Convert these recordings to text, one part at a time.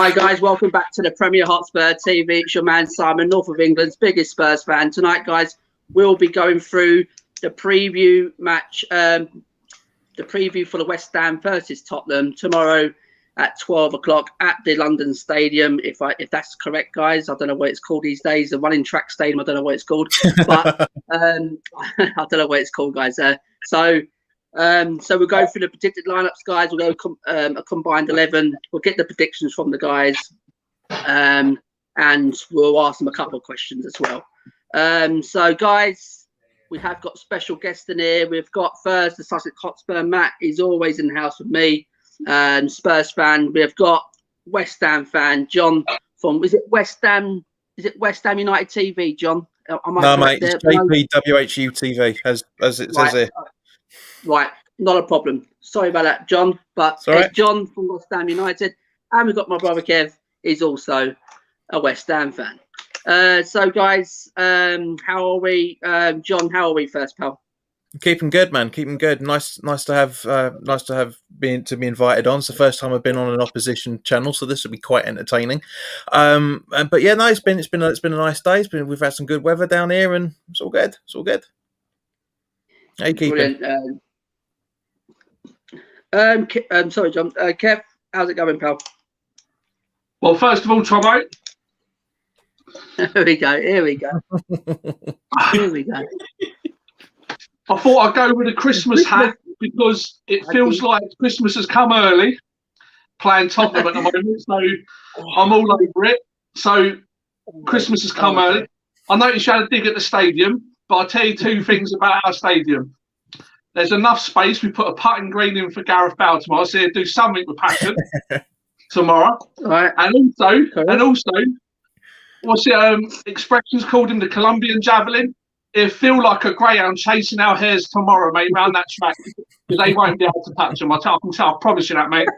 Hi guys, welcome back to the Premier Hotspur TV. It's your man Simon, North of England's biggest Spurs fan. Tonight, guys, we'll be going through the preview match, the preview for the West Ham versus Tottenham tomorrow at 12 o'clock at the London Stadium. If that's correct, guys, I don't know what it's called these days. The running track stadium, I don't know what it's called, but I don't know what it's called, guys. So we'll go through the predicted lineups, guys. We'll go a combined 11. We'll get the predictions from the guys, and we'll ask them a couple of questions as well. So, guys, we have got special guests in here. We've got first the Sussex Hotspur. Matt is always in the house with me. Spurs fan. We've got West Ham fan John from. Is it West Ham United TV, John? No, mate. It's JPWHU TV, as it says here. Right, not a problem. Sorry about that, John. But it's John from West Ham United, and we've got my brother Kev. He's also a West Ham fan. So, guys, how are we, John? How are we first, pal? Keeping good, man. Keeping good. Nice to have been invited on. It's the first time I've been on an opposition channel, so this will be quite entertaining. But yeah, no, it's been a nice day. We've had some good weather down here, and it's all good. It's all good. How you keeping? Sorry, John. Kev, how's it going, pal? Well, first of all, Tomo. Here we go. I thought I'd go with a Christmas hat because it feels like Christmas has come early. Playing Tottenham at the moment, so I'm all over it. So Christmas has come early. I noticed you had a dig at the stadium, but I'll tell you two things about our stadium. There's enough space. We put a putting green in for Gareth Bale tomorrow, so he'll do something with passion tomorrow. Right. And also, what's the expressions called in the Colombian javelin? It'll feel like a greyhound chasing our hares tomorrow, mate, around that track, because they won't be able to touch them. I promise you that, mate.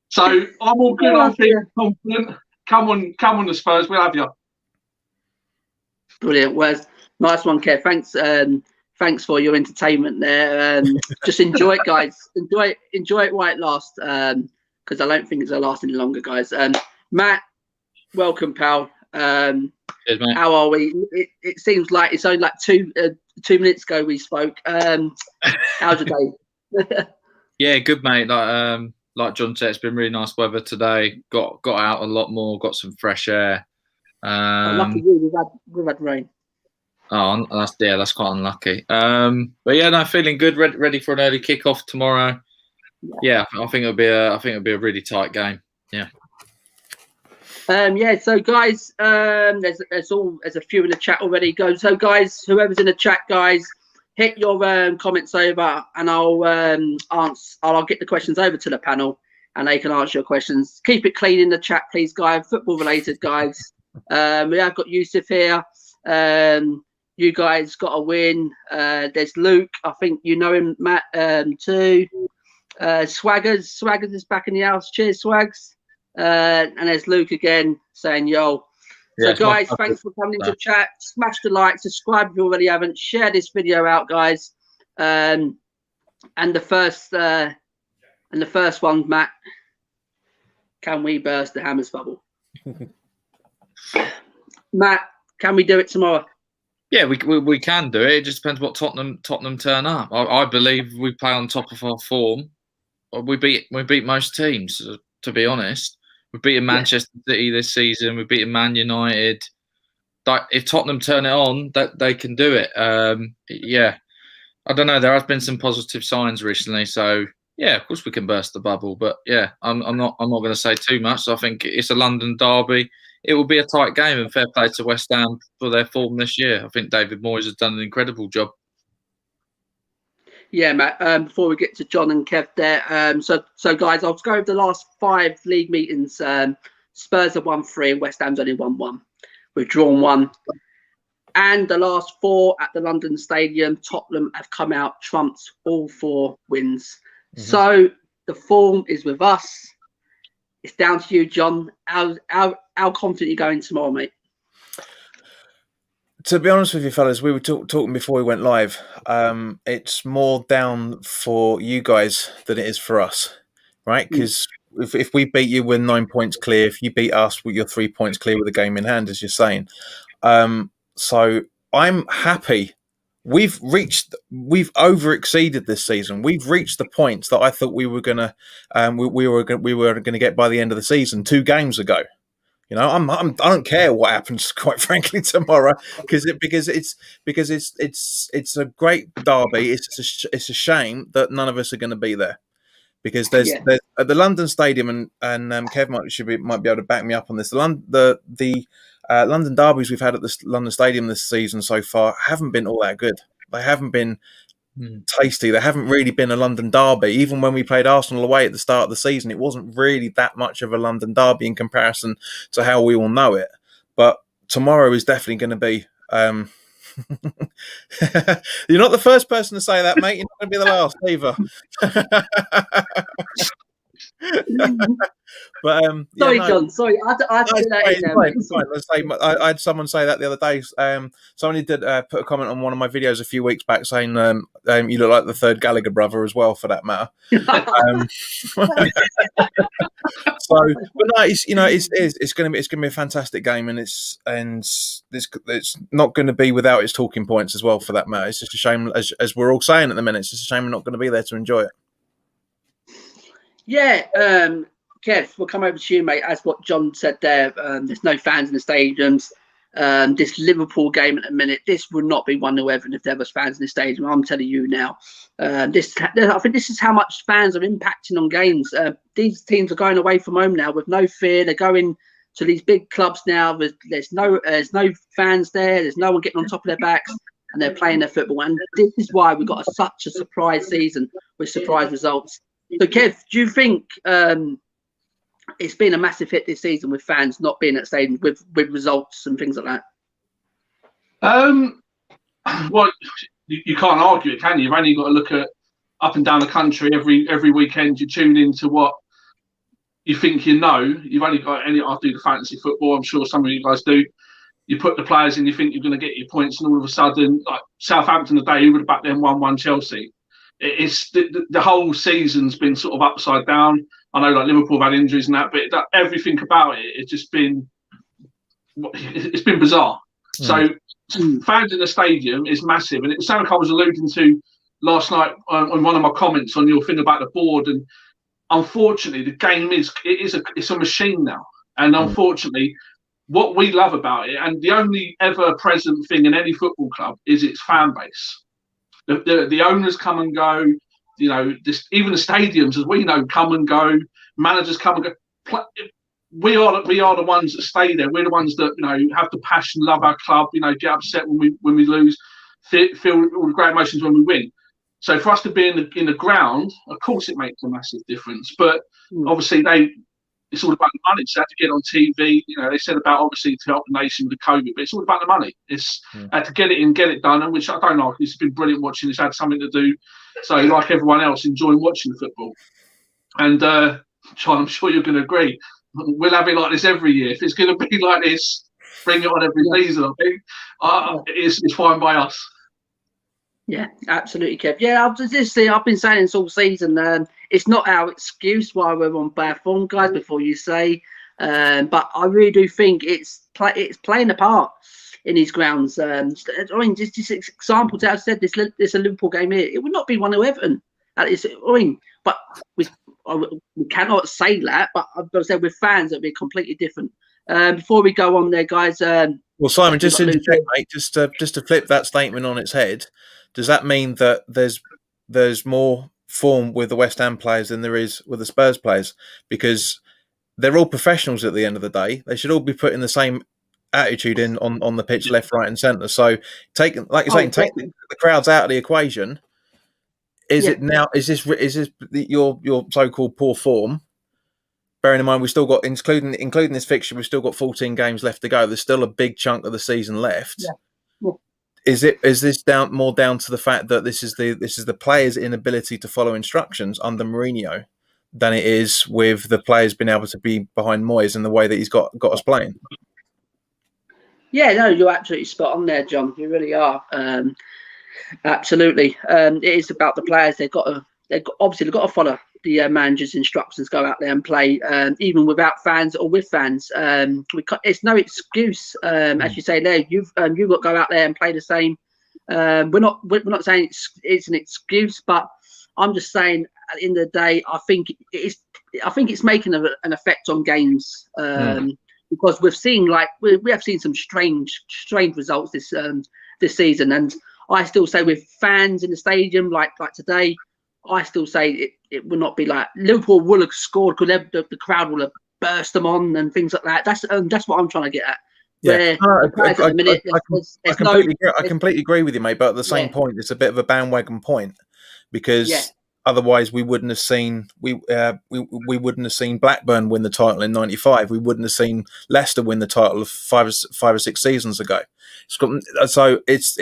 So I'm all good. I'm feeling confident. Come on, the Spurs. We'll have you. Brilliant. Well, nice one, Kev. Thanks for your entertainment there. Just enjoy it, guys. Enjoy it while it lasts, because I don't think it's going to last any longer, guys. Matt, welcome, pal. Cheers, mate. How are we? It seems like it's only like 2 minutes ago we spoke. How's your day? Yeah, good, mate. Like John said, it's been really nice weather today. Got out a lot more. Got some fresh air. Lucky you, we've had rain. Oh, that's quite unlucky. But yeah, no, feeling good. Ready for an early kickoff tomorrow. Yeah, I think it'll be a really tight game. Yeah. So guys, there's a few in the chat already. So guys, whoever's in the chat, guys, hit your comments over, and I'll get the questions over to the panel, and they can answer your questions. Keep it clean in the chat, please, guys. Football related, guys. We have got Yusuf here. You guys got a win. There's Luke. I think you know him, Matt, too. Swaggers is back in the house. Cheers, Swags. And there's Luke again saying yo. So guys, thanks for coming into chat. Smash the like, subscribe if you already haven't. Share this video out, guys. And the first one, Matt. Can we burst the Hammers bubble? Matt, can we do it tomorrow? Yeah, we can do it. It just depends what Tottenham turn up. I believe we play on top of our form. We beat most teams, to be honest. We've beaten Manchester City this season. We've beaten Man United. If Tottenham turn it on, that they can do it. Yeah, I don't know. There has been some positive signs recently, so yeah, of course we can burst the bubble. But yeah, I'm not going to say too much. I think it's a London derby. It will be a tight game, and fair play to West Ham for their form this year. I think David Moyes has done an incredible job. Yeah, Matt. Before we get to John and Kev there, so guys, I'll go over the last 5 league meetings. Spurs have won 3, and West Ham's only won 1. We've drawn 1, and the last 4 at the London Stadium, Tottenham have come out trumped all 4 wins. Mm-hmm. So the form is with us. It's down to you, John. How confident are you going tomorrow, mate? To be honest with you, fellas, we were talking before we went live. It's more down for you guys than it is for us, right? Because if we beat you, we're 9 points clear. If you beat us, you're 3 points clear with the game in hand, as you're saying. So I'm happy. We've over exceeded this season. We've reached the points that I thought we were gonna get by the end of the season 2 games ago. You know, I don't care what happens, quite frankly, tomorrow, because it's a great derby. It's a shame that none of us are going to be there, because there's at the London Stadium, and Kev might be able to back me up on this. The London derbies we've had at the London Stadium this season so far haven't been all that good. They haven't been tasty. They haven't really been a London derby. Even when we played Arsenal away at the start of the season, it wasn't really that much of a London derby in comparison to how we all know it. But tomorrow is definitely going to be. You're not the first person to say that, mate. You're not going to be the last either. But sorry, John. Sorry, I did that in there. I had someone say that the other day. Somebody did put a comment on one of my videos a few weeks back saying you look like the third Gallagher brother as well, for that matter. So, but no, it's going to be a fantastic game, and it's not going to be without its talking points as well, for that matter. It's just a shame, as we're all saying at the minute, it's just a shame we're not going to be there to enjoy it. Yeah, Kev, we'll come over to you, mate. As what John said there, there's no fans in the stadiums. This Liverpool game at the minute, this would not be 1-0 Everton if there was fans in the stadium. I'm telling you now. I think this is how much fans are impacting on games. These teams are going away from home now with no fear. They're going to these big clubs now. There's no fans there. There's no one getting on top of their backs, and they're playing their football. And this is why we got such a surprise season with surprise results. So, Kev, do you think it's been a massive hit this season with fans not being at stadium with results and things like that? Well, you can't argue it, can you? You've only got to look at up and down the country every weekend. You tune into what you think you know. You've only got I do the fantasy football. I'm sure some of you guys do. You put the players in, you think you're going to get your points, and all of a sudden, like Southampton today, who would have backed them 1-1 Chelsea. It's the whole season's been sort of upside down. I know, like, Liverpool have had injuries and that, but everything about it's just been bizarre. So fans in the stadium is massive, and it was something I was alluding to last night on one of my comments on your thing about the board. And unfortunately, the game it's a machine now, and unfortunately, what we love about it, and the only ever present thing in any football club, is its fan base. The owners come and go, you know. Even the stadiums, as we know, come and go. Managers come and go. We are the ones that stay there. We're the ones that, you know, have the passion, love our club. You know, get upset when we lose, feel all the great emotions when we win. So for us to be in the ground, of course, it makes a massive difference. But obviously, it's all about the money. So they had to get on TV. You know, they said about, obviously, to help the nation with the COVID, but it's all about the money. It's had to get it in, get it done, and which I don't know. It's been brilliant watching. It's had something to do. So, like everyone else, enjoying watching the football. And John, I'm sure you're going to agree. We'll have it like this every year. If it's going to be like this, bring it on every season. I think it's fine by us. Yeah, absolutely, Kev. Yeah, I've been saying this all season. It's not our excuse why we're on bad form, guys, before you say. But I really do think it's playing a part in these grounds. I mean, just example, as I said, this Liverpool game here, it would not be 1-0 Everton. But we cannot say that. But I've got to say, with fans, it'll be completely different. Before we go on there, guys. Well, Simon, just to check, mate, just to flip that statement on its head, does that mean that there's more form with the West Ham players than there is with the Spurs players? Because they're all professionals at the end of the day. They should all be putting the same attitude in on the pitch, left, right, and centre. So, take the crowds out of the equation. Is this your so-called poor form? Bearing in mind, we've still got, including this fixture, we've still got 14 games left to go. There's still a big chunk of the season left. Yeah. Is this more down to the fact that this is the players' inability to follow instructions under Mourinho than it is with the players being able to be behind Moyes and the way that he's got us playing? Yeah, no, you're absolutely spot on there, John. You really are. Absolutely. It is about the players. They've got to follow the manager's instructions, go out there and play, even without fans or with fans. It's no excuse, as you say there. You've got to go out there and play the same. We're not saying it's an excuse, but I'm just saying at the end of the day, I think it's making an effect on games, because we've seen we have seen some strange results this season, and I still say with fans in the stadium like today, I still say it will not be like Liverpool will have scored because the crowd will have burst them on and things like that. That's what I'm trying to get at. Yeah, I completely agree with you, mate. But at the same point, it's a bit of a bandwagon point because otherwise we wouldn't have seen we wouldn't have seen Blackburn win the title in '95. We wouldn't have seen Leicester win the title of five or six seasons ago. So it's.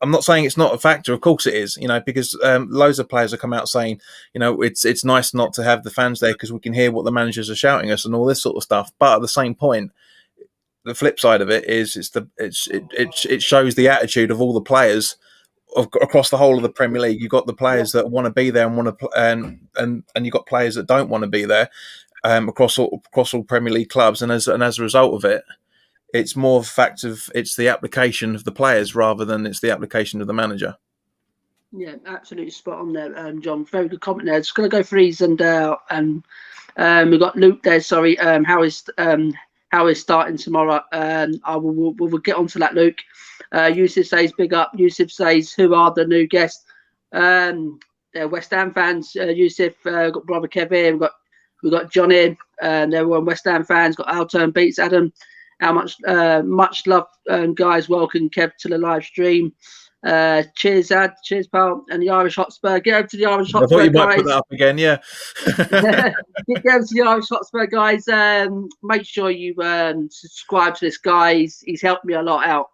I'm not saying it's not a factor. Of course it is. Because loads of players have come out saying, it's nice not to have the fans there because we can hear what the managers are shouting us and all this sort of stuff. But at the same point, the flip side of it is it shows the attitude of all the players across the whole of the Premier League. You've got the players that want to be there and want to, and you've got players that don't want to be there, across all Premier League clubs. And as a result of it, it's more a fact of it's the application of the players rather than it's the application of the manager. Yeah, absolutely spot on there, John. Very good comment there. Just going to go through these, and we've got Luke there. Sorry, how is starting tomorrow? We'll get onto that, Luke. Yusuf says, big up. Yusuf says, who are the new guests? West Ham fans. Yusuf, got brother Kev here. We've got John here. They're all West Ham fans. Got Alton Beats, Adam. How much love, guys. Welcome, Kev, to the live stream. Cheers, Ad. Cheers, pal. And the Irish Hotspur. Get over to the Irish Hotspur, I thought you guys. might put that up again, yeah. Get over to the Irish Hotspur, guys. Make sure you subscribe to this guy. He's helped me a lot out,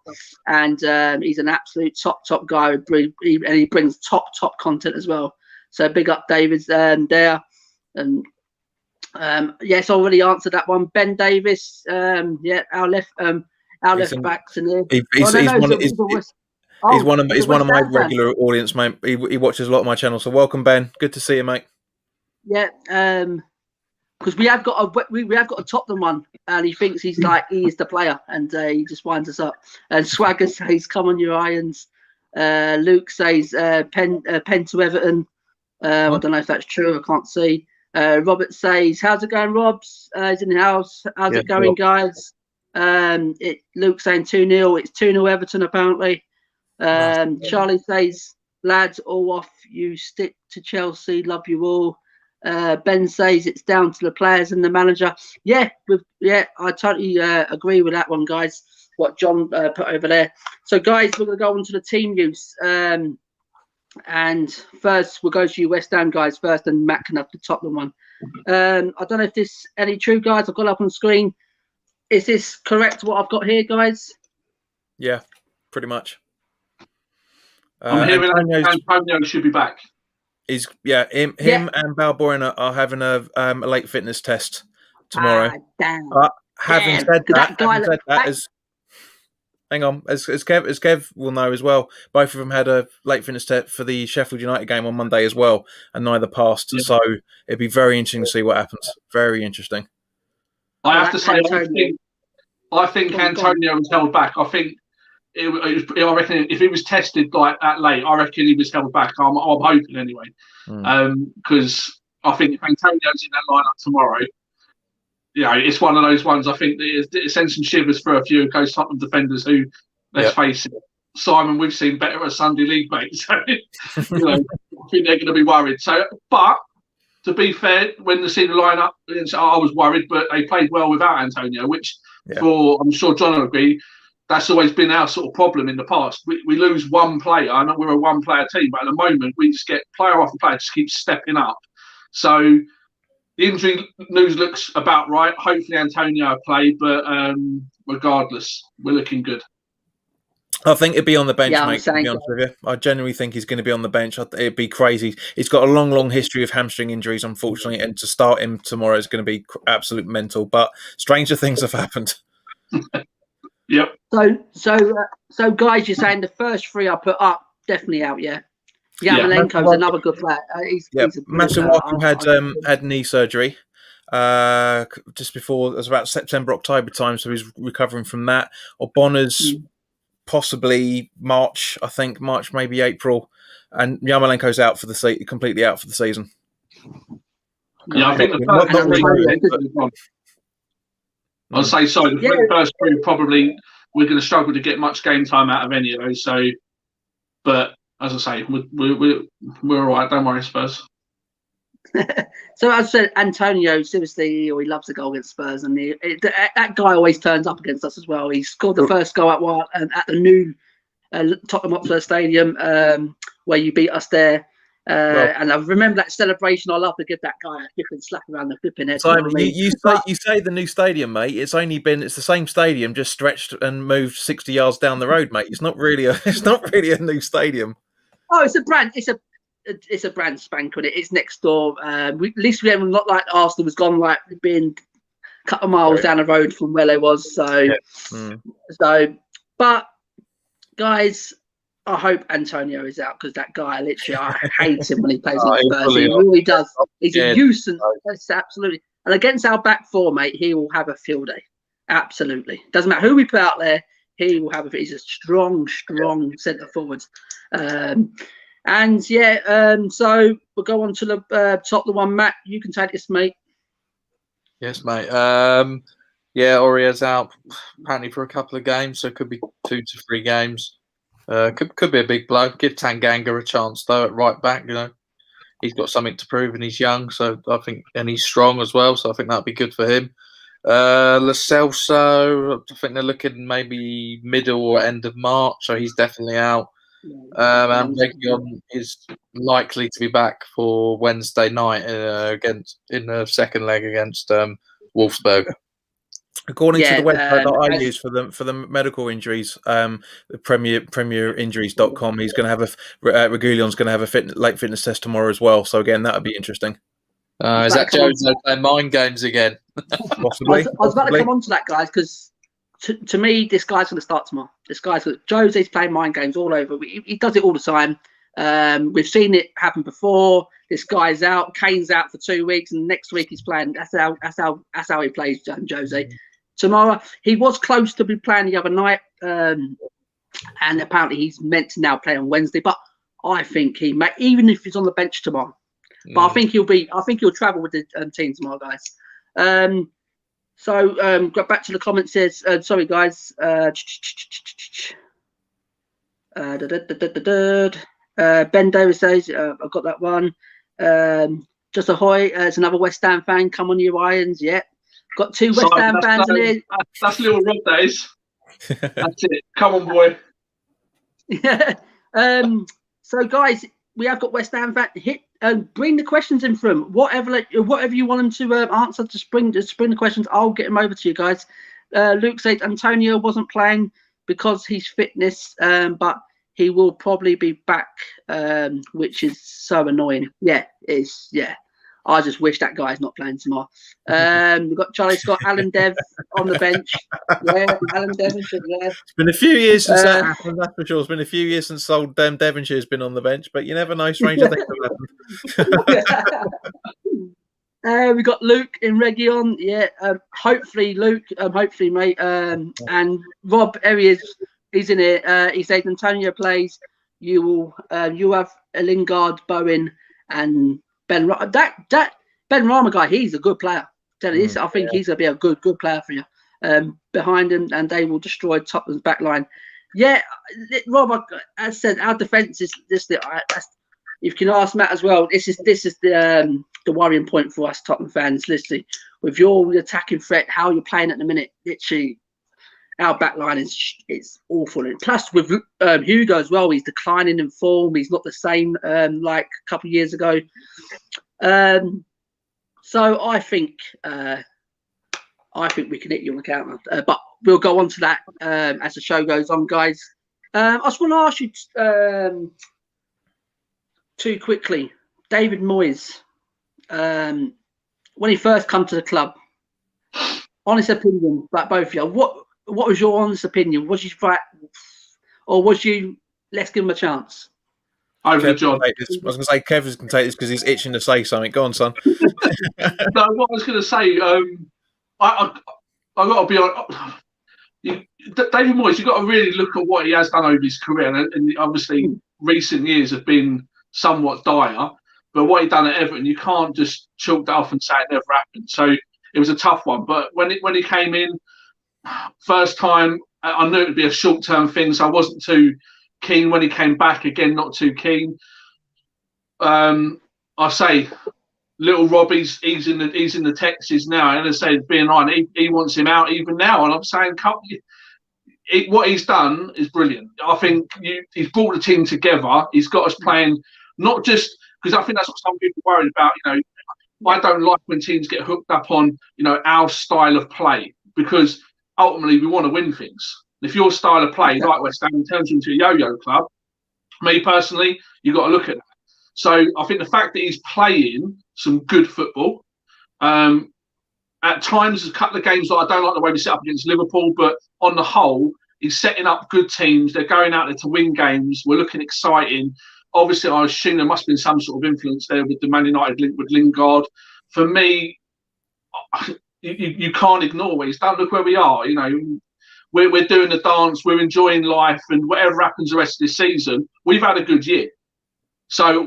and he's an absolute top guy. And he brings top content as well. So big up, David, there. And yes, already answered that one. Ben Davis, our left backs in there. He's one of my regular audience, mate. He watches a lot of my channel. So welcome, Ben. Good to see you, mate. Yeah, because we have got a Tottenham one, and he thinks he is the player, and he just winds us up. And Swagger says, "Come on, your irons." Luke says, "Pen to Everton." I don't know if that's true. I can't see. Robert says, "How's it going, Robs? He's in the house. How's it going, guys?" Luke saying 2-0. It's 2-0 Everton apparently. Charlie says, lads, all off. You stick to Chelsea. Love you all. Ben says it's down to the players and the manager. I totally agree with that one, guys. What John put over there. So, guys, we're going to go on to the team use. And first, we'll go to you West Ham guys first, and Matt can have the Tottenham one. I don't know if this is any true, guys. I've got it up on screen. Is this correct, what I've got here, guys? Yeah, pretty much. I'm hearing Antonio should be back. Him and Balborin are having a late fitness test tomorrow. Damn. But having said that, hang on, as Kev will know as well, both of them had a late fitness test for the Sheffield United game on Monday as well, and neither passed. Yeah. So it'd be very interesting to see what happens. Very interesting. I have to say, I think Antonio was held back. I reckon if he was tested like that late, I reckon he was held back. I'm hoping anyway, because I think if Antonio's in that lineup tomorrow, it's one of those ones. I think it sends some shivers for a few of those Tottenham defenders who, let's face it, Simon, we've seen better at Sunday League, mate. So I think they're going to be worried. So, but to be fair, when they see the lineup, I was worried, but they played well without Antonio, which I'm sure John will agree. That's always been our sort of problem in the past. We lose one player. I know we're a one-player team, but at the moment we just get player after player just keeps stepping up. So the injury news looks about right. Hopefully Antonio will play, but regardless, we're looking good. I think it'd be on the bench, mate, to be honest with you. I genuinely think he's going to be on the bench. It'd be crazy. He's got a long history of hamstring injuries, unfortunately, and to start him tomorrow is going to be absolute mental. But stranger things have happened. Yep. So guys, you're saying the first three I put up definitely out, yeah? Yarmolenko's another good player. He's a good Masuaku had knee surgery just before, it was about September, October time, so he's recovering from that. Obona's possibly March, I think, March, maybe April, and Yarmolenko's out for the completely out for the season. Yeah, I think the first three probably we're going to struggle to get much game time out of anyway. So, but as I say, we're all right. Don't worry, Spurs. So as I said, Antonio, seriously, he loves the goal against Spurs, and that guy always turns up against us as well. He scored the first goal at the new Tottenham Hotspur Stadium, where you beat us there. And I remember that celebration. I love to give that guy a flipping slap around the flipping head. Simon, you say the new stadium, mate. It's the same stadium, just stretched and moved 60 yards down the road, mate. It's not really a new stadium. Oh, it's a brand. It's a brand spank on it. It's next door. At least we haven't, not like Arsenal was gone, like being a couple of miles down the road from where they was. So, but guys, I hope Antonio is out, because that guy, literally, I hate him when he plays against Spurs. He really does. He's a nuisance. That's absolutely. And against our back four, mate, he will have a field day. Absolutely. Doesn't matter who we put out there. He will have he's a strong centre forward. So we'll go on to the top of the one. Matt, you can take this, mate. Yes, mate. Aurier's out apparently for a couple of games, so it could be 2 to 3 games. Could be a big blow. Give Tanganga a chance though at right back. You know, he's got something to prove, and he's young, so I think, and he's strong as well. So I think that'd be good for him. Lo Celso, I think they're looking maybe middle or end of March, so he's definitely out. And Region is likely to be back for Wednesday night in the second leg against Wolfsburg. According to the website that I use for the medical injuries, the premierinjuries.com, he's going to have Reguilon's going to have a late fitness test tomorrow as well. So again, that would be interesting. Is that Joe's playing mind games again? Possibly. I was about to come on to that, guys, because to me, this guy's going to start tomorrow. Jose's playing mind games all over. He does it all the time. We've seen it happen before. This guy's out. Kane's out for 2 weeks, and next week he's playing. That's how he plays, Jose. Tomorrow, he was close to be playing the other night, and apparently he's meant to now play on Wednesday. But I think he may, even if he's on the bench tomorrow. But I think he'll travel with the team tomorrow, guys. Go back to the comments. Says sorry, guys. Ben Davis says I've got that one. Just ahoy! It's another West Ham fan. Come on, you irons. Yeah. Got 2 West Ham fans in here. That's little Rob days. That's it. Come on, boy. Yeah. So, guys, we have got West Ham fans. Bring the questions in from whatever you want them to answer. Just bring the questions. I'll get them over to you guys. Luke said Antonio wasn't playing because he's fitness, but he will probably be back, which is so annoying. Yeah, it's yeah. I just wish that guy's not playing tomorrow. We've got Charlie Scott, Alan Dev on the bench. Yeah, Alan Devonshire. Yeah. It's been a few years since that happened, that's for sure. It's been a few years since old Devonshire's been on the bench, but you never know. Stranger things have happened. We got Luke in Region. Yeah, hopefully, Luke. Hopefully, mate. And Rob, there he is. He's in it. He said Antonio plays. You will. You have Lingard, Bowen, and Ben. That Ben Rama guy. He's a good player. I think he's gonna be a good player for you. Behind him, and they will destroy Tottenham's back line. Yeah, Rob. As I said, our defence is this. If you can ask Matt as well, this is the worrying point for us Tottenham fans. Literally, with your attacking threat, how you're playing at the minute, literally, our back line is awful. And plus, with Hugo as well, he's declining in form. He's not the same like a couple of years ago. So I think we can hit you on the counter, but we'll go on to that as the show goes on, guys. I just want to ask you too quickly, David Moyes, when he first come to the club, honest opinion, like both of you, what was your honest opinion? Was you right, or was you let's give him a chance? Over to John. I was going to say Kevin's can take this because he's itching to say something. Go on, son. No, what I was going to say, I got to be honest. David Moyes, you've got to really look at what he has done over his career, and obviously recent years have been somewhat dire. But what he done at Everton, you can't just chalk that off and say it never happened. So it was a tough one. But when he came in, first time, I knew it would be a short-term thing, so I wasn't too keen. When he came back again, not too keen. I say, little Robbie's he's in the Texas now, and I say being on, he wants him out even now, and I'm saying, what he's done is brilliant. I think he's brought the team together. He's got us playing not just because I think that's what some people are worried about. I don't like when teams get hooked up on our style of play, because ultimately we want to win things. If your style of play, like West Ham, turns into a yo-yo club, me personally, you've got to look at that. So I think the fact that he's playing some good football, at times a couple of games that I don't like the way we set up against Liverpool, but on the whole, he's setting up good teams. They're going out there to win games. We're looking exciting. Obviously, I assume there must have been some sort of influence there with the Man United link with Lingard. For me, you can't ignore what he's done. Look where we are. We're doing the dance. We're enjoying life, and whatever happens the rest of this season, we've had a good year. So I'll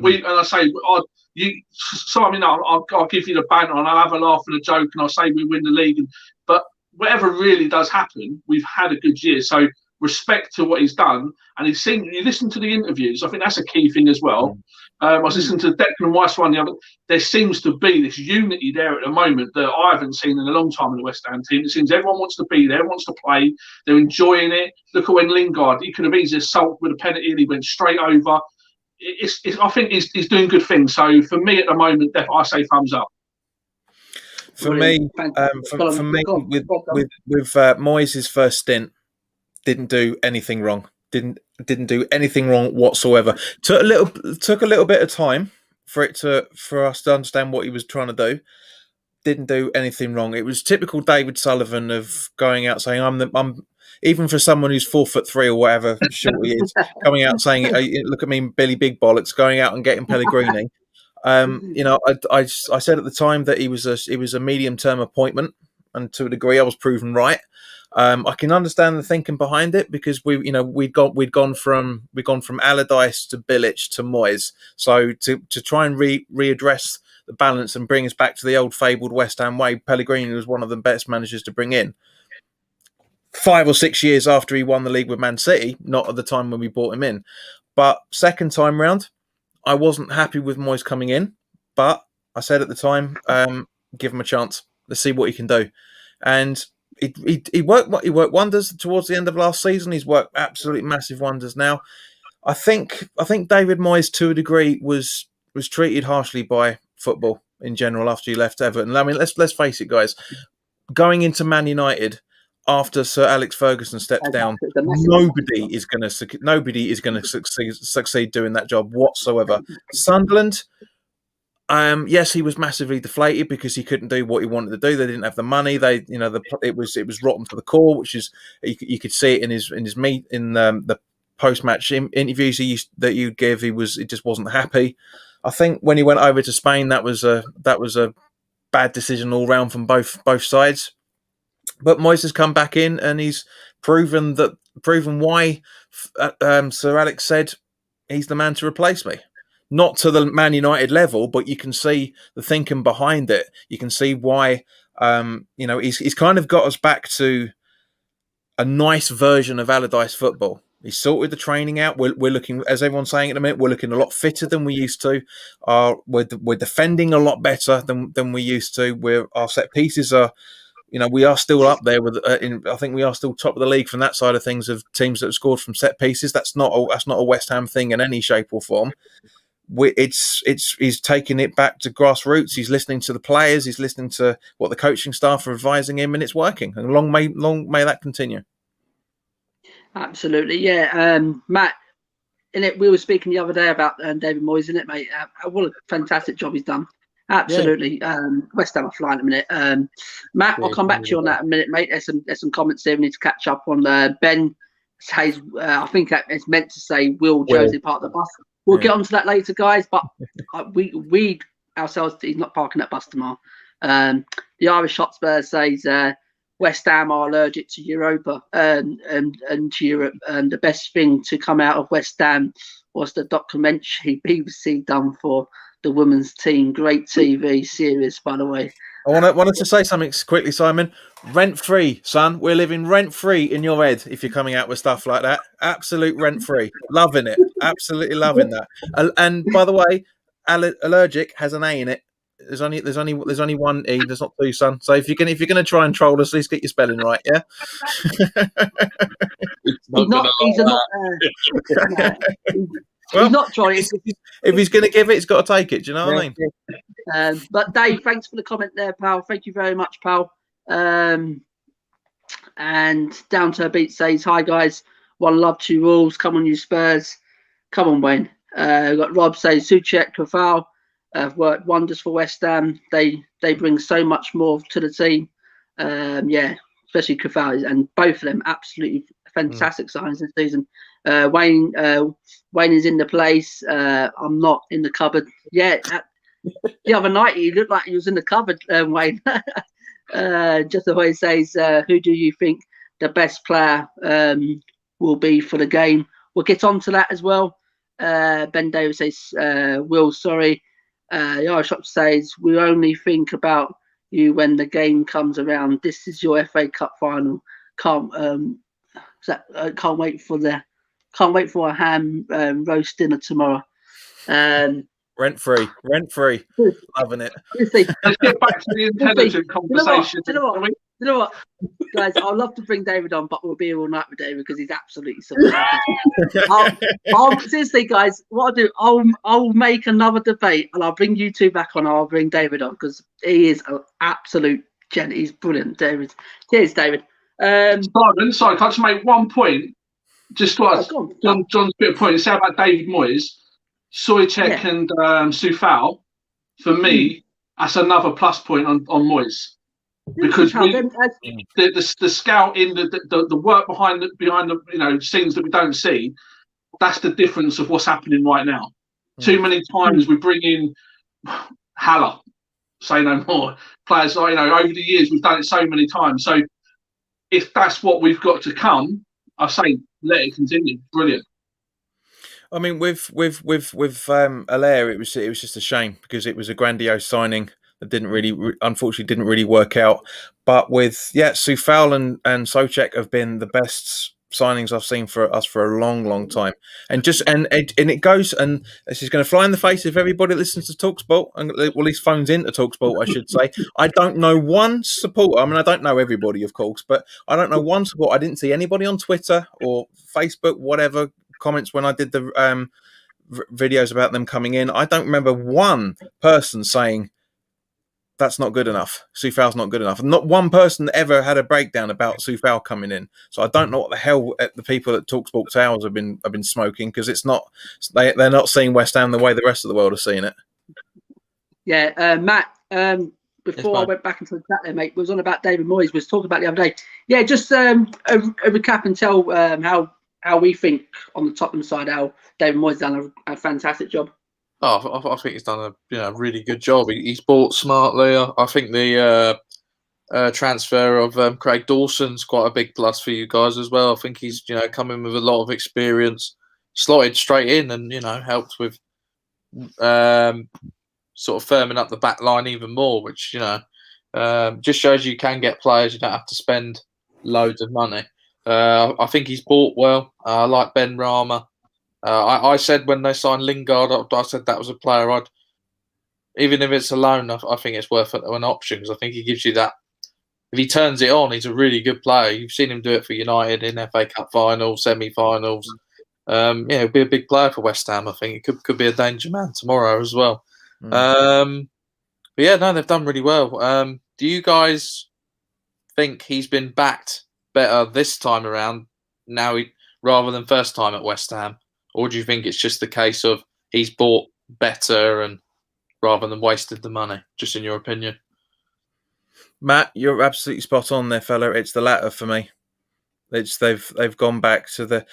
give you the banter and I'll have a laugh and a joke and I'll say we win the league. But whatever really does happen, we've had a good year. So respect to what he's done. And you listen to the interviews. I think that's a key thing as well. I was listening to Declan Rice one the other. There seems to be this unity there at the moment that I haven't seen in a long time in the West Ham team. It seems everyone wants to be there, wants to play. They're enjoying it. Look at when Lingard, he could have easily assaulted with a penalty and he went straight over. I think he's doing good things. So for me at the moment, I say thumbs up. For me, with Moyes' first stint, didn't do anything wrong. Didn't do anything wrong whatsoever. Took a little bit of time for us to understand what he was trying to do. Didn't do anything wrong. It was typical David Sullivan of going out saying I'm even for someone who's 4'3" or whatever short he is, coming out saying, "Look at me, Billy Big Bollocks," going out and getting Pellegrini. I said at the time that he was a medium-term appointment, and to a degree, I was proven right. I can understand the thinking behind it because we'd gone from Allardyce to Bilic to Moyes, so to try and readdress the balance and bring us back to the old fabled West Ham way, Pellegrini was one of the best managers to bring in. 5 or 6 years after he won the league with Man City, not at the time when we brought him in. But second time round, I wasn't happy with Moyes coming in. But I said at the time, give him a chance. Let's see what he can do. And he worked wonders towards the end of last season. He's worked absolutely massive wonders now. I think David Moyes, to a degree, was treated harshly by football in general after he left Everton. I mean, let's face it, guys. Going into Man United after Sir Alex Ferguson steps down, nobody is going to succeed doing that job whatsoever. Sunderland, yes, he was massively deflated because he couldn't do what he wanted to do. They didn't have the money. It was rotten to the core, which is you could see it in the post-match interviews that you'd give. He just wasn't happy. I think when he went over to Spain, that was a bad decision all round from both sides. But Moyes has come back in and he's proven why Sir Alex said he's the man to replace me. Not to the Man United level, but you can see the thinking behind it. You can see why he's kind of got us back to a nice version of Allardyce football. He's sorted the training out. We're looking, as everyone's saying at the minute, we're looking a lot fitter than we used to. We're defending a lot better than we used to. Our set pieces are. We are still up there with. I think we are still top of the league from that side of things of teams that have scored from set pieces. That's not a West Ham thing in any shape or form. He's taking it back to grassroots. He's listening to the players. He's listening to what the coaching staff are advising him, and it's working. And long may that continue. Absolutely, yeah. Matt, we were speaking the other day about David Moyes, isn't it, mate? What a fantastic job he's done. Absolutely. Yeah. West Ham are flying in a minute. Matt, I'll come back to you on that in a minute, mate. There's some comments there we need to catch up on. Ben says, I think it's meant to say, will Josie part of the bus? We'll get onto that later, guys. But we ourselves, he's not parking at bus tomorrow. The Irish Hotspur says West Ham are allergic to Europa and to Europe, and the best thing to come out of West Ham was the documentary BBC done for the women's team. Great TV series, by the way. I wanted to say something quickly, Simon. Rent-free, son. We're living rent-free in your head if you're coming out with stuff like that. Absolute rent-free. Loving it. Absolutely loving that. And by the way, allergic has an A in it. There's only one E. There's not two, son. So if you're gonna try and troll us, at least get your spelling right, yeah. He's not trying. If he's going to give it, he's got to take it. Do you know what I mean? But Dave, thanks for the comment there, pal. Thank you very much, pal. And Down to a Beat says, "Hi guys, one love, two rules. Come on, you Spurs. Come on, Wayne." Got Rob says, "Souček, Kofal have worked wonders for West Ham. They bring so much more to the team. Especially Kofal, and both of them absolutely fantastic signs this season." Wayne is in the place. I'm not in the cupboard yet. The other night he looked like he was in the cupboard, Wayne. Just the way he says, "Who do you think the best player will be for the game?" We'll get on to that as well. Ben Davis says, "Will, sorry." The Irish Shop says, "We only think about you when the game comes around. This is your FA Cup final. Can't wait for a ham roast dinner tomorrow." Rent free, loving it. Let's get back to the intelligent conversation. Do you know what, guys? I'd love to bring David on, but we'll be here all night with David because he's absolutely something. Seriously, guys, what I'll do, I'll make another debate and I'll bring you two back on. I'll bring David on because he is an absolute gent. He's brilliant, David. Cheers, David. Simon, sorry, can I just make one point? Just to ask John's bit of point. Say about David Moyes, Souček and Coufal. For me, that's another plus point on Moyes because the scouting, the work behind the scenes that we don't see. That's the difference of what's happening right now. Too many times we bring in Haller, say no more, players. Over the years we've done it so many times. So if that's what we've got to come, I say let it continue. Brilliant. I mean, with Allaire, it was just a shame because it was a grandiose signing that unfortunately didn't really work out. But with Coufal and Souček have been the best signings I've seen for us for a long time. And it goes, and this is going to fly in the face if everybody listens to TalkSport, and at least phones into TalkSport, I should say. I don't know one supporter. I mean, I don't know everybody, of course, but I don't know one supporter. I didn't see anybody on Twitter or Facebook, whatever, comments when I did the videos about them coming in. I don't remember one person saying that's not good enough. Coufal's not good enough. Not one person ever had a breakdown about Coufal coming in. So I don't know what the hell the people at TalkSport Towers have been smoking, because it's not they're not seeing West Ham the way the rest of the world are seeing it. Yeah, Matt. Before I went back into the chat there, mate, was on about David Moyes. Was talking about the other day. Yeah, just a recap and tell how we think on the Tottenham side how David Moyes done a fantastic job. Oh, I think he's done a really good job. He's bought smartly. I think the transfer of Craig Dawson's quite a big plus for you guys as well. I think he's come in with a lot of experience, slotted straight in, and helped with sort of firming up the back line even more, which just shows you can get players. You don't have to spend loads of money. I think he's bought well. I like Ben Rama. I said when they signed Lingard, I said that was a player even if it's a loan, I think it's worth an option, because I think he gives you that. If he turns it on, he's a really good player. You've seen him do it for United in FA Cup finals, semi-finals. He'll be a big player for West Ham. I think it could be a danger man tomorrow as well. But they've done really well. Do you guys think he's been backed better this time around now rather than first time at West Ham? Or do you think it's just the case of he's bought better and rather than wasted the money, just in your opinion? Matt, you're absolutely spot on there, fella. It's the latter for me. They've gone back to the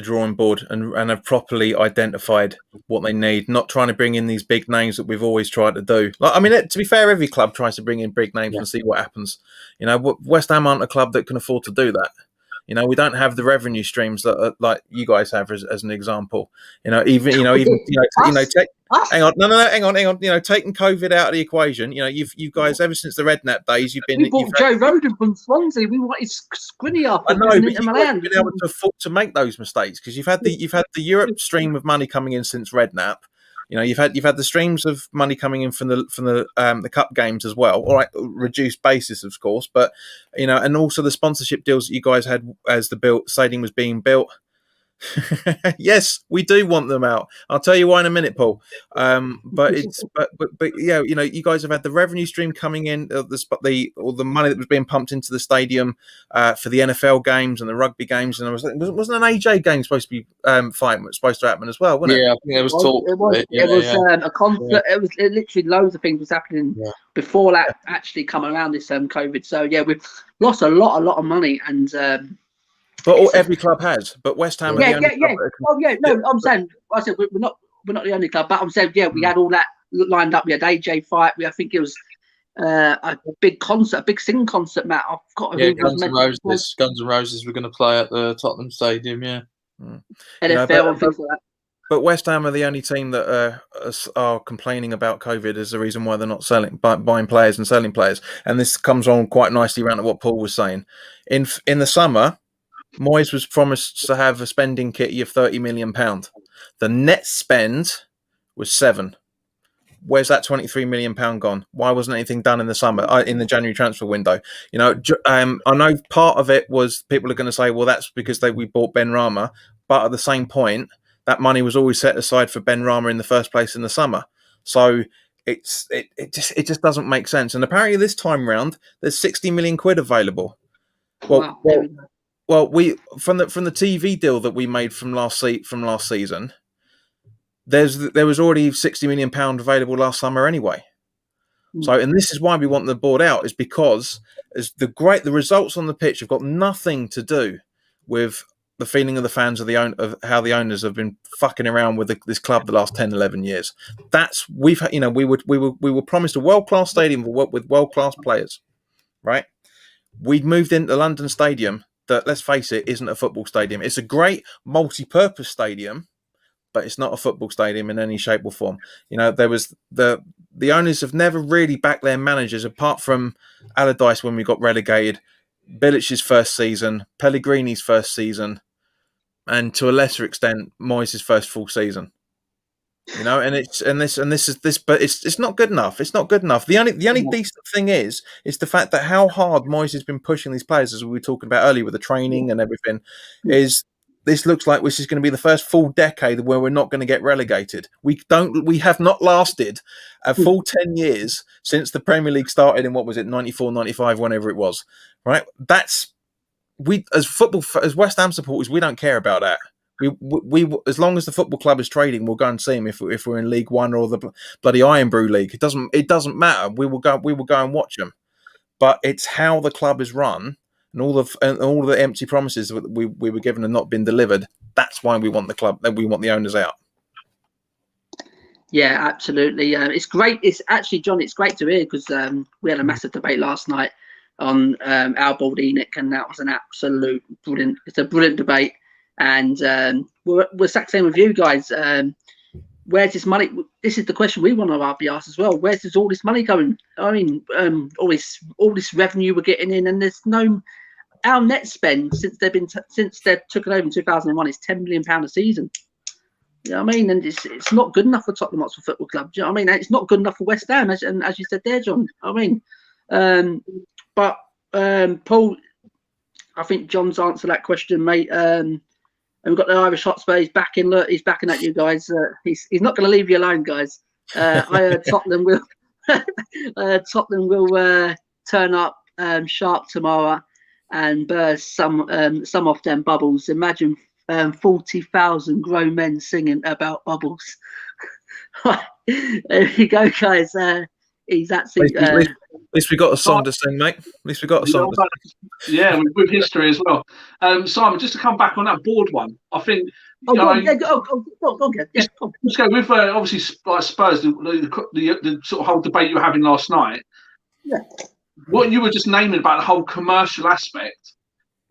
drawing board and have properly identified what they need. Not trying to bring in these big names that we've always tried to do. Like, I mean, to be fair, every club tries to bring in big names and see what happens. You know, West Ham aren't a club that can afford to do that. You know, we don't have the revenue streams that are, like you guys have, as an example. Hang on, no, hang on. You know, taking COVID out of the equation, you know, you guys ever since the Redknapp days, we bought Joe Roden from Swansea. We wanted Skriniar. I know, but you've been able to afford to make those mistakes because you've had the Europe stream of money coming in since Redknapp. You know, you've had the streams of money coming in from the cup games as well. All right, reduced basis, of course, but you know, and also the sponsorship deals that you guys had as the stadium was being built. Yes, we do want them out. I'll tell you why in a minute, Paul. But yeah, you know, you guys have had the revenue stream coming in, the money that was being pumped into the stadium for the NFL games and the rugby games, and wasn't an AJ game supposed to be supposed to happen as well, wasn't it? Yeah, I think there was talk. It was a concert. Yeah. It literally loads of things was happening before that actually come around this COVID. So yeah, we've lost a lot of money and. But every club has. But West Ham. I'm saying. I said we're not the only club, but I'm saying we had all that lined up. We had AJ fight. I think it was a big concert, a big singing concert. Matt, I've got. Guns N' Roses were going to play at the Tottenham Stadium. Yeah. NFL and things like that. But West Ham are the only team that are complaining about COVID as the reason why they're not buying players and selling players. And this comes on quite nicely around to what Paul was saying. In the summer, Moyes was promised to have a spending kitty of £30 million. The net spend was 7. Where's that £23 million gone? Why wasn't anything done in the summer, in the January transfer window? You know, I know part of it was people are going to say, well, that's because we bought Ben Rama. But at the same point, that money was always set aside for Ben Rama in the first place in the summer. So it just doesn't make sense. And apparently this time round, there's 60 million quid available. Well, we from the TV deal that we made from last season, there was already £60 million available last summer anyway. So, and this is why we want the board out, is because the results on the pitch have got nothing to do with the feeling of the fans of how the owners have been fucking around with this club the last 10, 11 years. We were promised a world-class stadium with world-class players, right? We'd moved into London Stadium. That, let's face it, isn't a football stadium. It's a great multi-purpose stadium, but it's not a football stadium in any shape or form. You know, there was the owners have never really backed their managers, apart from Allardyce when we got relegated, Bilic's first season, Pellegrini's first season, and to a lesser extent, Moyes' first full season. You know, but it's not good enough. It's not good enough. The only decent thing is the fact that how hard Moyes has been pushing these players, as we were talking about earlier with the training and everything, is this looks like this is going to be the first full decade where we're not going to get relegated. We have not lasted a full 10 years since the Premier League started in, what was it, 94, 95, whenever it was, right? As West Ham supporters, we don't care about that. We as long as the football club is trading, we'll go and see them. If we're in League One or the bloody Iron Brew League, it doesn't matter. We will go and watch them. But it's how the club is run and all the empty promises that we were given and not been delivered. That's why we want the club. That we want the owners out. Yeah, absolutely. It's great. It's actually, John, it's great to hear because we had a massive debate last night on Al Baldinic, and that was an absolute brilliant. It's a brilliant debate. And we're exactly same with you guys. Where's this money? This is the question we want to be asked as well. Where's all this money going? I mean, all this revenue we're getting in, and there's no. Our net spend since they've took it over in 2001 is £10 million a season. You know what I mean? And it's not good enough for Tottenham Hotspur Football Club. Do you know what I mean? And it's not good enough for West Ham, as you said there, John. I mean, but Paul, I think John's answered that question, mate. And we've got the Irish Hotspur. He's backing. Look, he's backing at you guys. He's not going to leave you alone, guys. I heard Tottenham will turn up sharp tomorrow and burst some off them bubbles. Imagine 40,000 grown men singing about bubbles. There you go, guys. He's At actually. least we got a song to sing, mate. At least we got a song to sing. Yeah, with history as well. Simon, just to come back on that board one, I think. Go on. Let's go with obviously like Spurs, the sort of whole debate you were having last night. Yeah. What you were just naming about the whole commercial aspect,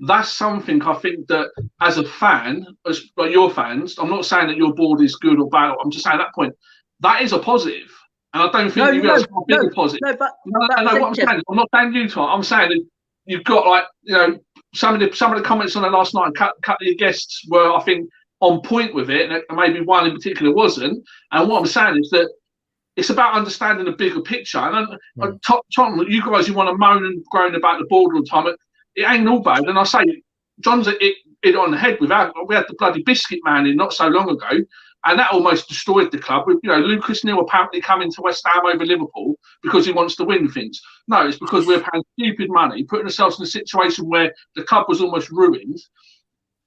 that's something I think that as a fan, as like your fans, I'm not saying that your board is good or bad. I'm just saying at that point, that is a positive. And I don't think you realise how big a positive. What I'm saying, I'm not saying you, Tom. I'm saying that you've got like, some of the comments on it last night, a couple of your guests were, I think, on point with it, and maybe one in particular wasn't. And what I'm saying is that it's about understanding the bigger picture. And Tom, you guys, you want to moan and groan about the board all the time. It ain't all bad. And I say, John's it on the head. We had the bloody biscuit man in not so long ago, and that almost destroyed the club. With Lucas Neal apparently coming to West Ham over Liverpool because he wants to win things. No, it's because we're paying stupid money, putting ourselves in a situation where the club was almost ruined.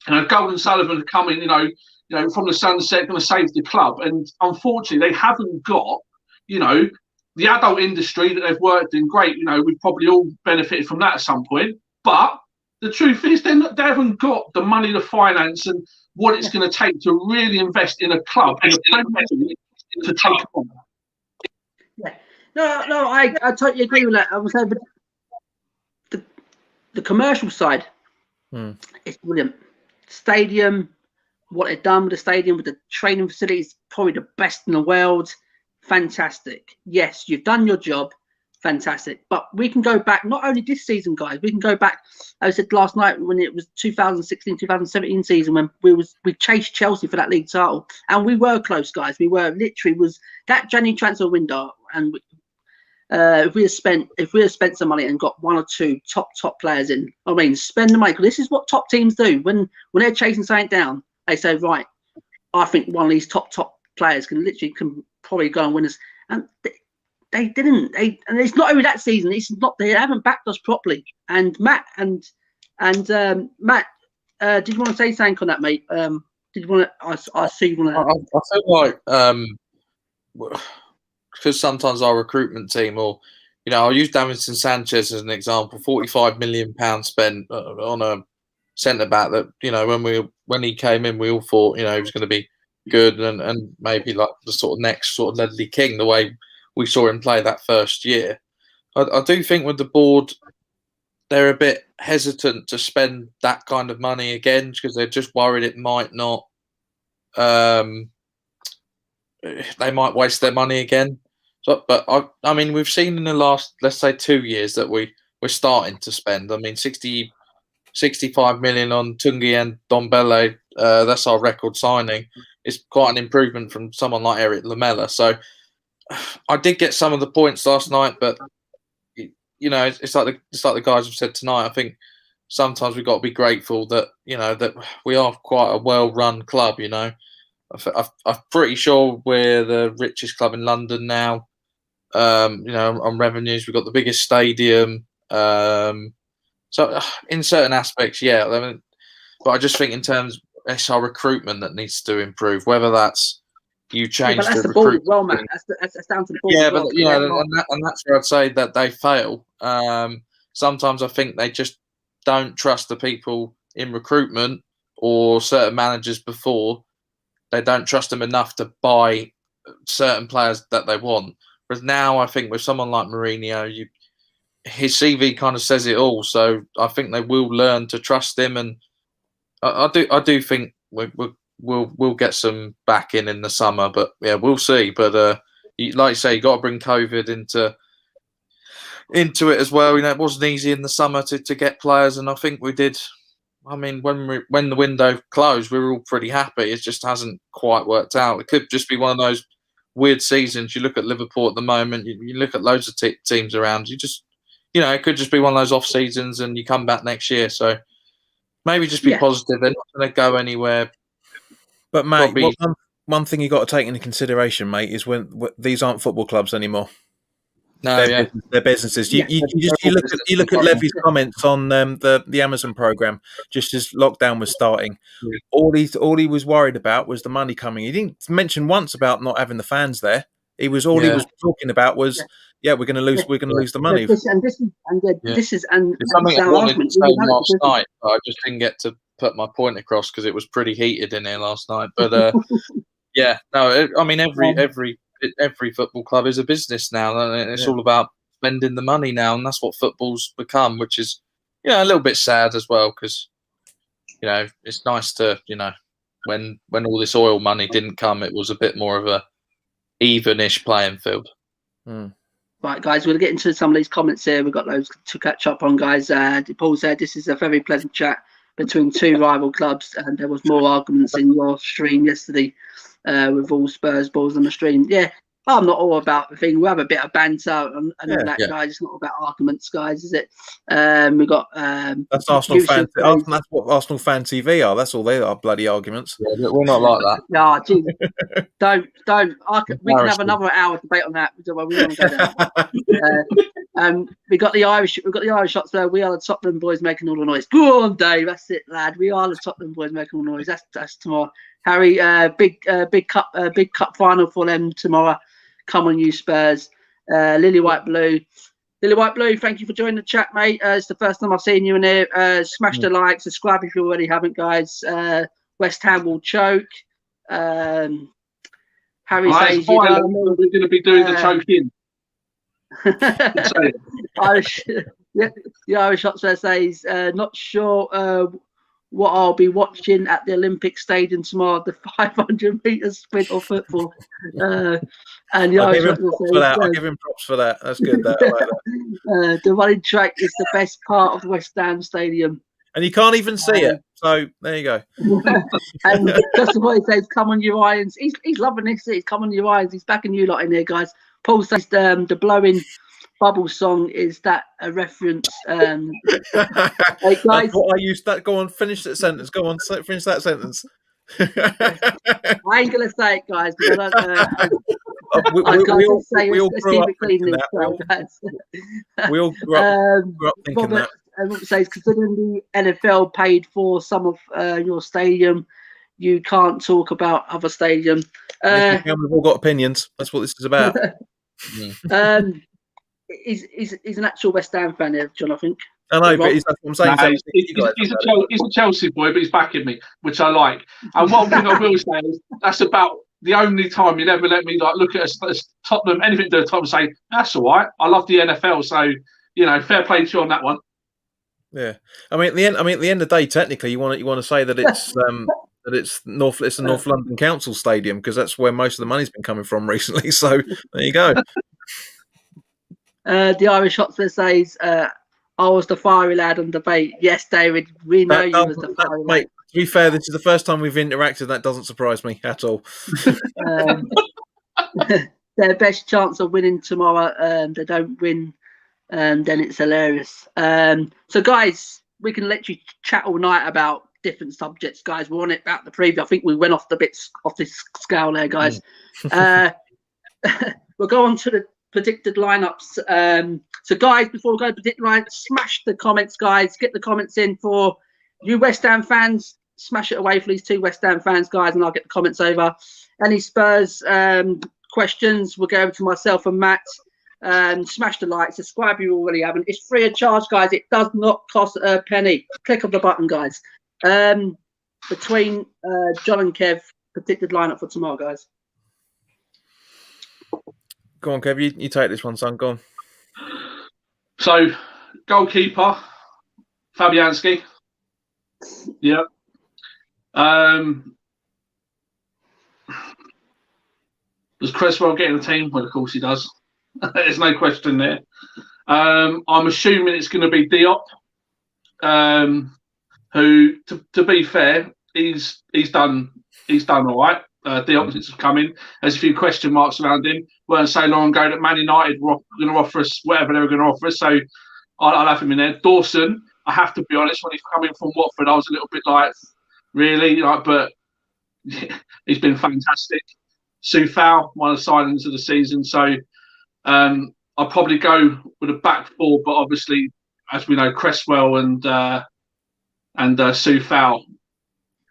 And Golden Sullivan coming, from the sunset, going to save the club. And unfortunately, they haven't got, the adult industry that they've worked in. Great, we've probably all benefited from that at some point. But the truth is, they haven't got the money, the finance, and what it's going to take to really invest in a club and to take on. Yeah, no, I totally agree with that. I was saying, but the commercial side is brilliant. Stadium, what they've done with the stadium, with the training facilities, probably the best in the world. Fantastic. Yes, you've done your job. Fantastic. But we can go back, not only this season, guys, we can go back, as I said last night, when it was 2016, 2017 season, when we chased Chelsea for that league title. And we were close, guys. We were literally, was that January transfer window. And if we had spent some money and got one or two top players in, spend the money. Because this is what top teams do. When they're chasing something down, they say, right, I think one of these top players can probably go and win us. And they didn't. And it's not only that season. It's not. They haven't backed us properly. And Matt did you want to say something on that, mate? Did you want to? I see you want to. I feel like because sometimes our recruitment team, or I'll use Davinson Sanchez as an example. £45 million spent on a centre back that when he came in, we all thought he was going to be good and maybe like the sort of next sort of Ledley King, the way we saw him play that first year. I do think with the board, they're a bit hesitant to spend that kind of money again because they're just worried it might not. They might waste their money again. So, but I mean, we've seen in the last, let's say, 2 years that we're starting to spend. 65 million on Tungi and Dombele. That's our record signing. It's quite an improvement from someone like Eric Lamela. So I did get some of the points last night, but it's like the guys have said tonight. I think sometimes we've got to be grateful that that we are quite a well-run club. I'm pretty sure we're the richest club in London now. On revenues, we've got the biggest stadium. So in certain aspects, yeah. But I just think in terms, it's our recruitment that needs to improve. Whether that's you change that's the recruitment, well, man. That's down to the board. Yeah, but and that's where I'd say that they fail. Sometimes I think they just don't trust the people in recruitment or certain managers before. They don't trust them enough to buy certain players that they want. Whereas now, I think with someone like Mourinho, his CV kind of says it all. So I think they will learn to trust him, and I do think we'll get some back in the summer. But yeah, we'll see. But like you say, you got to bring COVID into it as well. It wasn't easy in the summer to get players, and I think we did. When the window closed, we were all pretty happy. It just hasn't quite worked out. It could just be one of those weird seasons. You look at Liverpool at the moment. You look at loads of teams around. You just, it could just be one of those off seasons, and you come back next year. So maybe just be positive. They're not going to go anywhere. But mate, one thing you got to take into consideration, mate, is when these aren't football clubs anymore. No, they're businesses. You look at Levy's comments on the Amazon program just as lockdown was starting. All he was worried about was the money coming. He didn't mention once about not having the fans there. He was talking about was yeah, we're going to lose the money. This is It's something I wanted to say last night, but I just didn't get to put my point across because it was pretty heated in here last night. But yeah, no, I mean every football club is a business now, and it's all about spending the money now, and that's what football's become, which is a little bit sad as well, because it's nice to when all this oil money didn't come, it was a bit more of a even-ish playing field. Right, guys, we'll get into some of these comments here. We've got loads to catch up on, guys. Paul said this is a very pleasant chat between two rival clubs, and there was more arguments in your stream yesterday with all Spurs balls on the stream. Yeah, I'm not all about the thing. We have a bit of banter and all that, guys. It's not about arguments, guys, is it? We got that's Arsenal fan. That's what Arsenal fan TV are. That's all they are. Bloody arguments. Yeah, we're not like that. Yeah, geez. don't. We can have another hour debate on that. We don't go down. We got the Irish. We've got the Irish shots there. We are the Tottenham boys making all the noise. Go on, Dave. That's it, lad. We are the Tottenham boys making all the noise. That's tomorrow. Harry, big cup final for them tomorrow. Come on, you Spurs. Lily White Blue, thank you for joining the chat, mate. It's the first time I've seen you in here. Smash the like, subscribe if you already haven't, guys. West Ham will choke. Harry says we're going to be doing the choking. The Irish Hotspur says, not sure what I'll be watching at the Olympic Stadium tomorrow, the 500-metre sprint or football. And the Irish I'll give him props for that. That's good. I like that. The running track is the best part of the West Ham Stadium. And you can't even see it. So there you go. And just before he says, come on, you Irons. He's loving this. He's come on, you Irons. He's backing you lot in there, guys. Paul says the blowing bubble song, is that a reference? Hey guys, that's what I used. That go on, finish that sentence. Go on, finish that sentence. I ain't gonna say it, guys, because we all grew up thinking that. We all grew up thinking that. Robert says, considering the NFL paid for some of your stadium, you can't talk about other stadium. We've all got opinions. That's what this is about. He's an actual West Ham fan here, John, I think. I know, but that's what I'm saying. He's a Chelsea boy, but he's backing me, which I like. And one thing I will say is that's about the only time you never let me look at a Tottenham, anything to do with Tottenham, and say that's all right. I love the NFL, so fair play to you on that one. Yeah, I mean, at the end of the day, technically, you want to say that it's it's a North London Council Stadium, because that's where most of the money's been coming from recently. So there you go. The Irish Hotspur says, I was the fiery lad on debate. Yes, David, we know you was the fiery lad. Mate, to be fair, this is the first time we've interacted. That doesn't surprise me at all. Their best chance of winning tomorrow, they don't win, then it's hilarious. So, guys, we can literally chat all night about different subjects, guys. We're on it about the preview. I think we went off this scale there, guys. We'll go on to the predicted lineups. So, guys, before we go to predict lineups, smash the comments, guys. Get the comments in for you West Ham fans. Smash it away for these two West Ham fans, guys, and I'll get the comments over. Any Spurs questions, we'll go over to myself and Matt. Smash the like, subscribe if you already haven't. It's free of charge, guys. It does not cost a penny. Click on the button, guys. Between John and Kev, predicted lineup for tomorrow, guys. Go on, Kev. You take this one, son. Go on. So, goalkeeper, Fabianski. Yeah. Does Cresswell get in the team? Well, of course he does. There's no question there. I'm assuming it's going to be Diop, who, to be fair, he's done all right. Diop, since he's come in, there's a few question marks around him. Weren't so long ago that Man United were going to offer us whatever they were going to offer us, so I'll have him in there. Dawson, I have to be honest, when he's coming from Watford, I was a little bit like, really? But he's been fantastic. Soufal, one of the signings of the season. So I'll probably go with a back four, but obviously, as we know, Cresswell and Soufal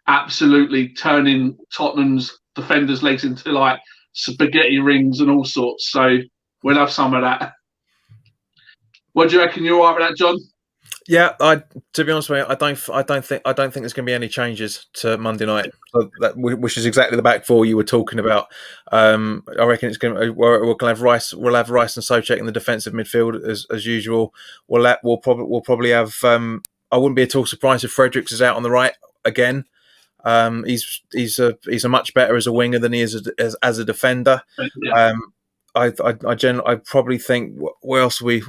absolutely turning Tottenham's defenders' legs into like spaghetti rings and all sorts. So we'll have some of that. What do you reckon? You're all right with that, John? Yeah, to be honest with you, I don't think there's going to be any changes to Monday night. So which is exactly the back four you were talking about. I reckon it's going to we'll have Rice and Souček in the defensive midfield as usual. We'll probably have. I wouldn't be at all surprised if Fredericks is out on the right again. He's a much better as a winger than he is as a defender. Yeah. I probably think where else we.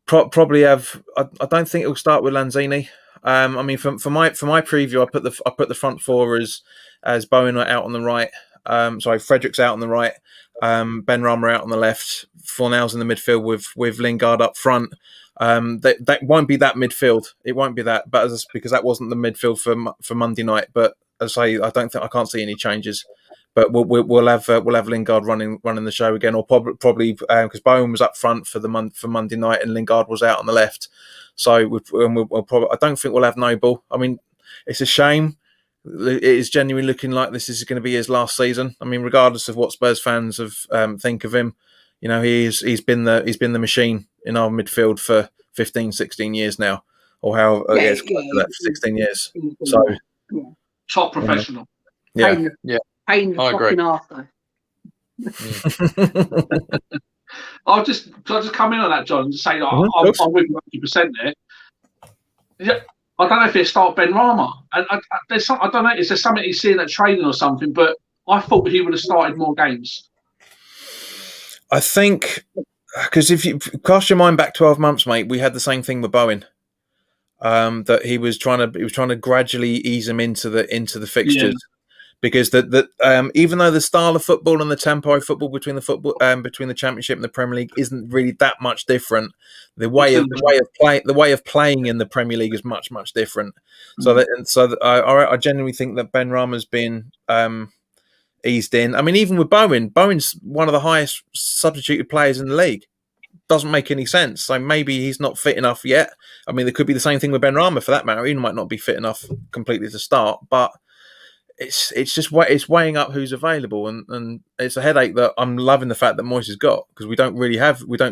Probably have. I don't think it'll start with Lanzini. I mean, for my preview, I put the front four as Bowen out on the right. Fredericks out on the right. Ben Rama out on the left. Fornell's in the midfield with Lingard up front. That won't be that midfield. It won't be that, but because that wasn't the midfield for Monday night. But as I say, I can't see any changes. But we'll have Lingard running the show again, or probably because Bowen was up front for Monday night and Lingard was out on the left. So we'll probably. I don't think we'll have Noble. I mean, it's a shame. It is genuinely looking like this is going to be his last season. I mean, regardless of what Spurs fans have think of him, you know, he's been the machine in our midfield for 15, 16 years now, or how 16 years. So top professional. Yeah. Pain the fucking arse, though. I'll just come in on that, John, and just say I'm with you 100% there. Yeah, I don't know if they start Ben Rama, and I don't know. Is there something he's seeing at training or something? But I thought he would have started more games. I think because if you cast your mind back 12 months, mate, we had the same thing with Bowen. That he was trying to gradually ease him into the fixtures. Yeah. Because even though the style of football and the tempo of football between the Championship and the Premier League isn't really that much different, the way of playing in the Premier League is much different. I genuinely think that Ben Rama's been eased in. I mean, even with Bowen's one of the highest substituted players in the league. Doesn't make any sense. So maybe he's not fit enough yet. I mean, there could be the same thing with Ben Rama for that matter. He might not be fit enough completely to start, but. It's just weighing up who's available, and it's a headache that I'm loving the fact that Moyes has got, because we don't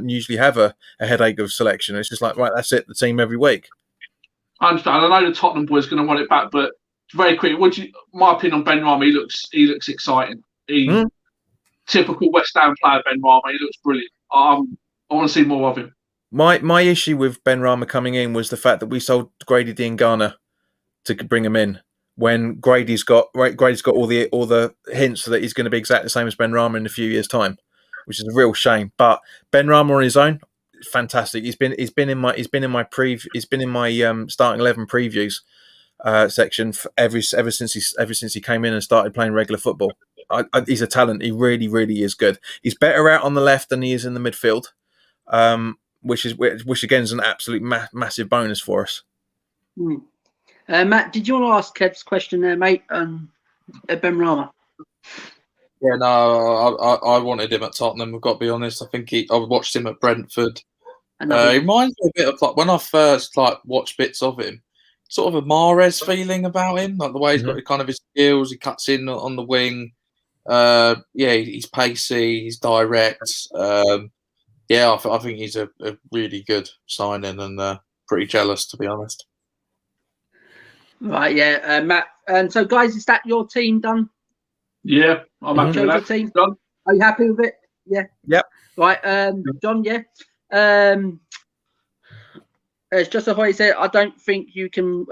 usually have a headache of selection. It's just like, right, that's it, the team every week. I understand. I know the Tottenham boys going to want it back, but very quick, my opinion on Ben Rama, he looks exciting. Typical West Ham player, Ben Rama. He looks brilliant. I want to see more of him. My issue with Ben Rama coming in was the fact that we sold Grady Diangana to bring him in. When Grady's got all the hints that he's going to be exactly the same as Ben Rama in a few years' time, which is a real shame. But Ben Rama on his own, fantastic. He's been in my starting 11 previews section ever since he came in and started playing regular football. He's a talent. He really is good. He's better out on the left than he is in the midfield, which again is an absolute massive bonus for us. Mm. Matt, did you want to ask Kev's question there, mate? Ben Rama. Yeah, no, I wanted him at Tottenham. I've got to be honest. I think I watched him at Brentford. He reminds me a bit of like when I first watched bits of him, sort of a Mahrez feeling about him, like the way he's got kind of his skills. He cuts in on the wing. He's pacey. He's direct. I think he's a really good signing, and pretty jealous, to be honest. Right, yeah, Matt. And so, guys, is that your team done? Yeah, I'm happy with that. Team? Done. Are you happy with it? Yeah. Yep. Right, John. Yeah. It's just as I said. I don't think you can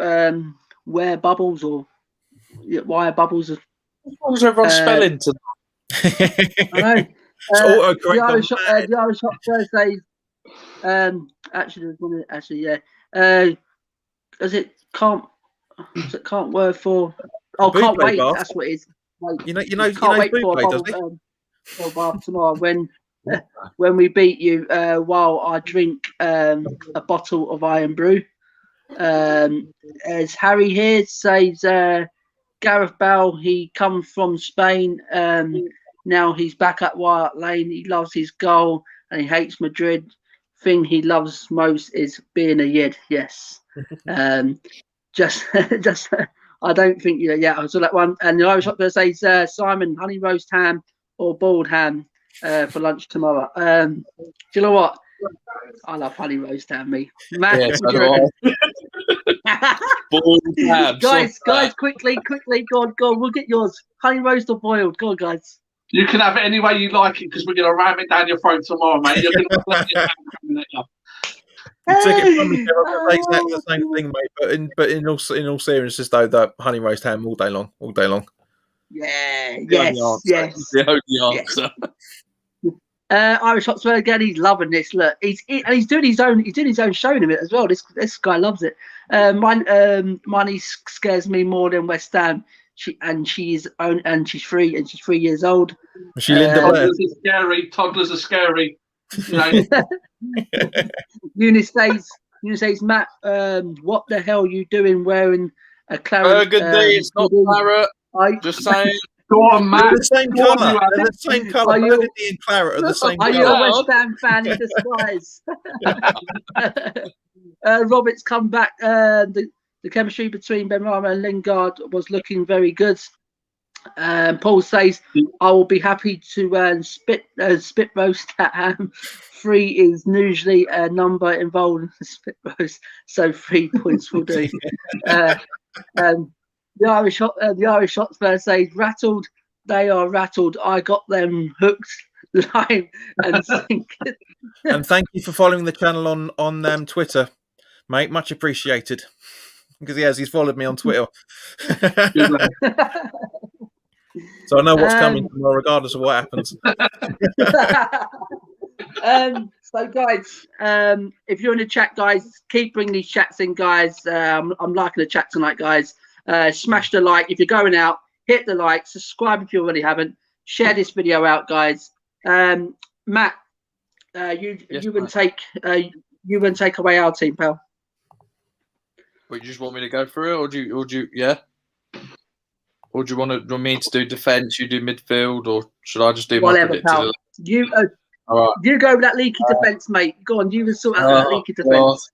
wear bubbles or wire bubbles. As long as everyone's spelling to. I know. The Irish Hot Thursdays. Does it can't word for? Oh, can't wait. Bath. That's what it is. Wait. You know, can't wait for a bath tomorrow when we beat you. While I drink a bottle of Iron Brew. As Harry here says, Gareth Bale, he come from Spain. Now he's back at White Lane. He loves his goal and he hates Madrid. Thing he loves most is being a Yid. Yes. Just I don't think I saw that one. And the Irish Hot Bird says Simon, honey roast ham or boiled ham for lunch tomorrow. Do you know what? I love honey roast ham, me. Man, Yeah, so do I. Boiled ham, guys, soft quickly, go on, we'll get yours. Honey roast or boiled? Go on, guys. You can have it any way you like it because we're going to ram it down your throat tomorrow, mate. You're going to let your ham coming at you. You took it from me. I was going to say exactly the same thing, mate. But in all seriousness, though, that honey roast ham all day long. Yeah, The yes. the only answer. Irish Hot Spur again. He's loving this. Look, he's doing his own show in it as well. This guy loves it. Money scares me more than West Ham. She's 3 and she's 3 years old. Was she Linda Blair? Toddlers are scary. You know. Eunice says, Matt, what the hell are you doing wearing a claret? Burgundy, it's not claret. Just saying. Go on, Matt. They're the same colour. They're the same colour. Burgundy and claret are the same Are colour. you a West Ham fan in disguise? Robert's come back. The chemistry between Benrahma and Lingard was looking very good. Paul says, I will be happy to spit roast at ham. 3 is usually a number involved in the spit roast, so 3 points will do. The Irish Hotspur says, rattled. They are rattled. I got them hooked, line, and sinker. And thank you for following the channel on Twitter, mate. Much appreciated. Because he's followed me on Twitter. So I know what's coming tomorrow, regardless of what happens. So guys, if you're in the chat, guys, keep bringing these chats in, guys. I'm liking the chat tonight, guys. Smash the like if you're going out. Hit the like. Subscribe if you already haven't. Share this video out, guys. Matt, you wouldn't take away our team, pal. But you just want me to go through it, or do you yeah? Or do you want me to do defence? You do midfield, or should I just do whatever, pal? You go with that leaky defence, mate. Go on, you can sort out that leaky defence.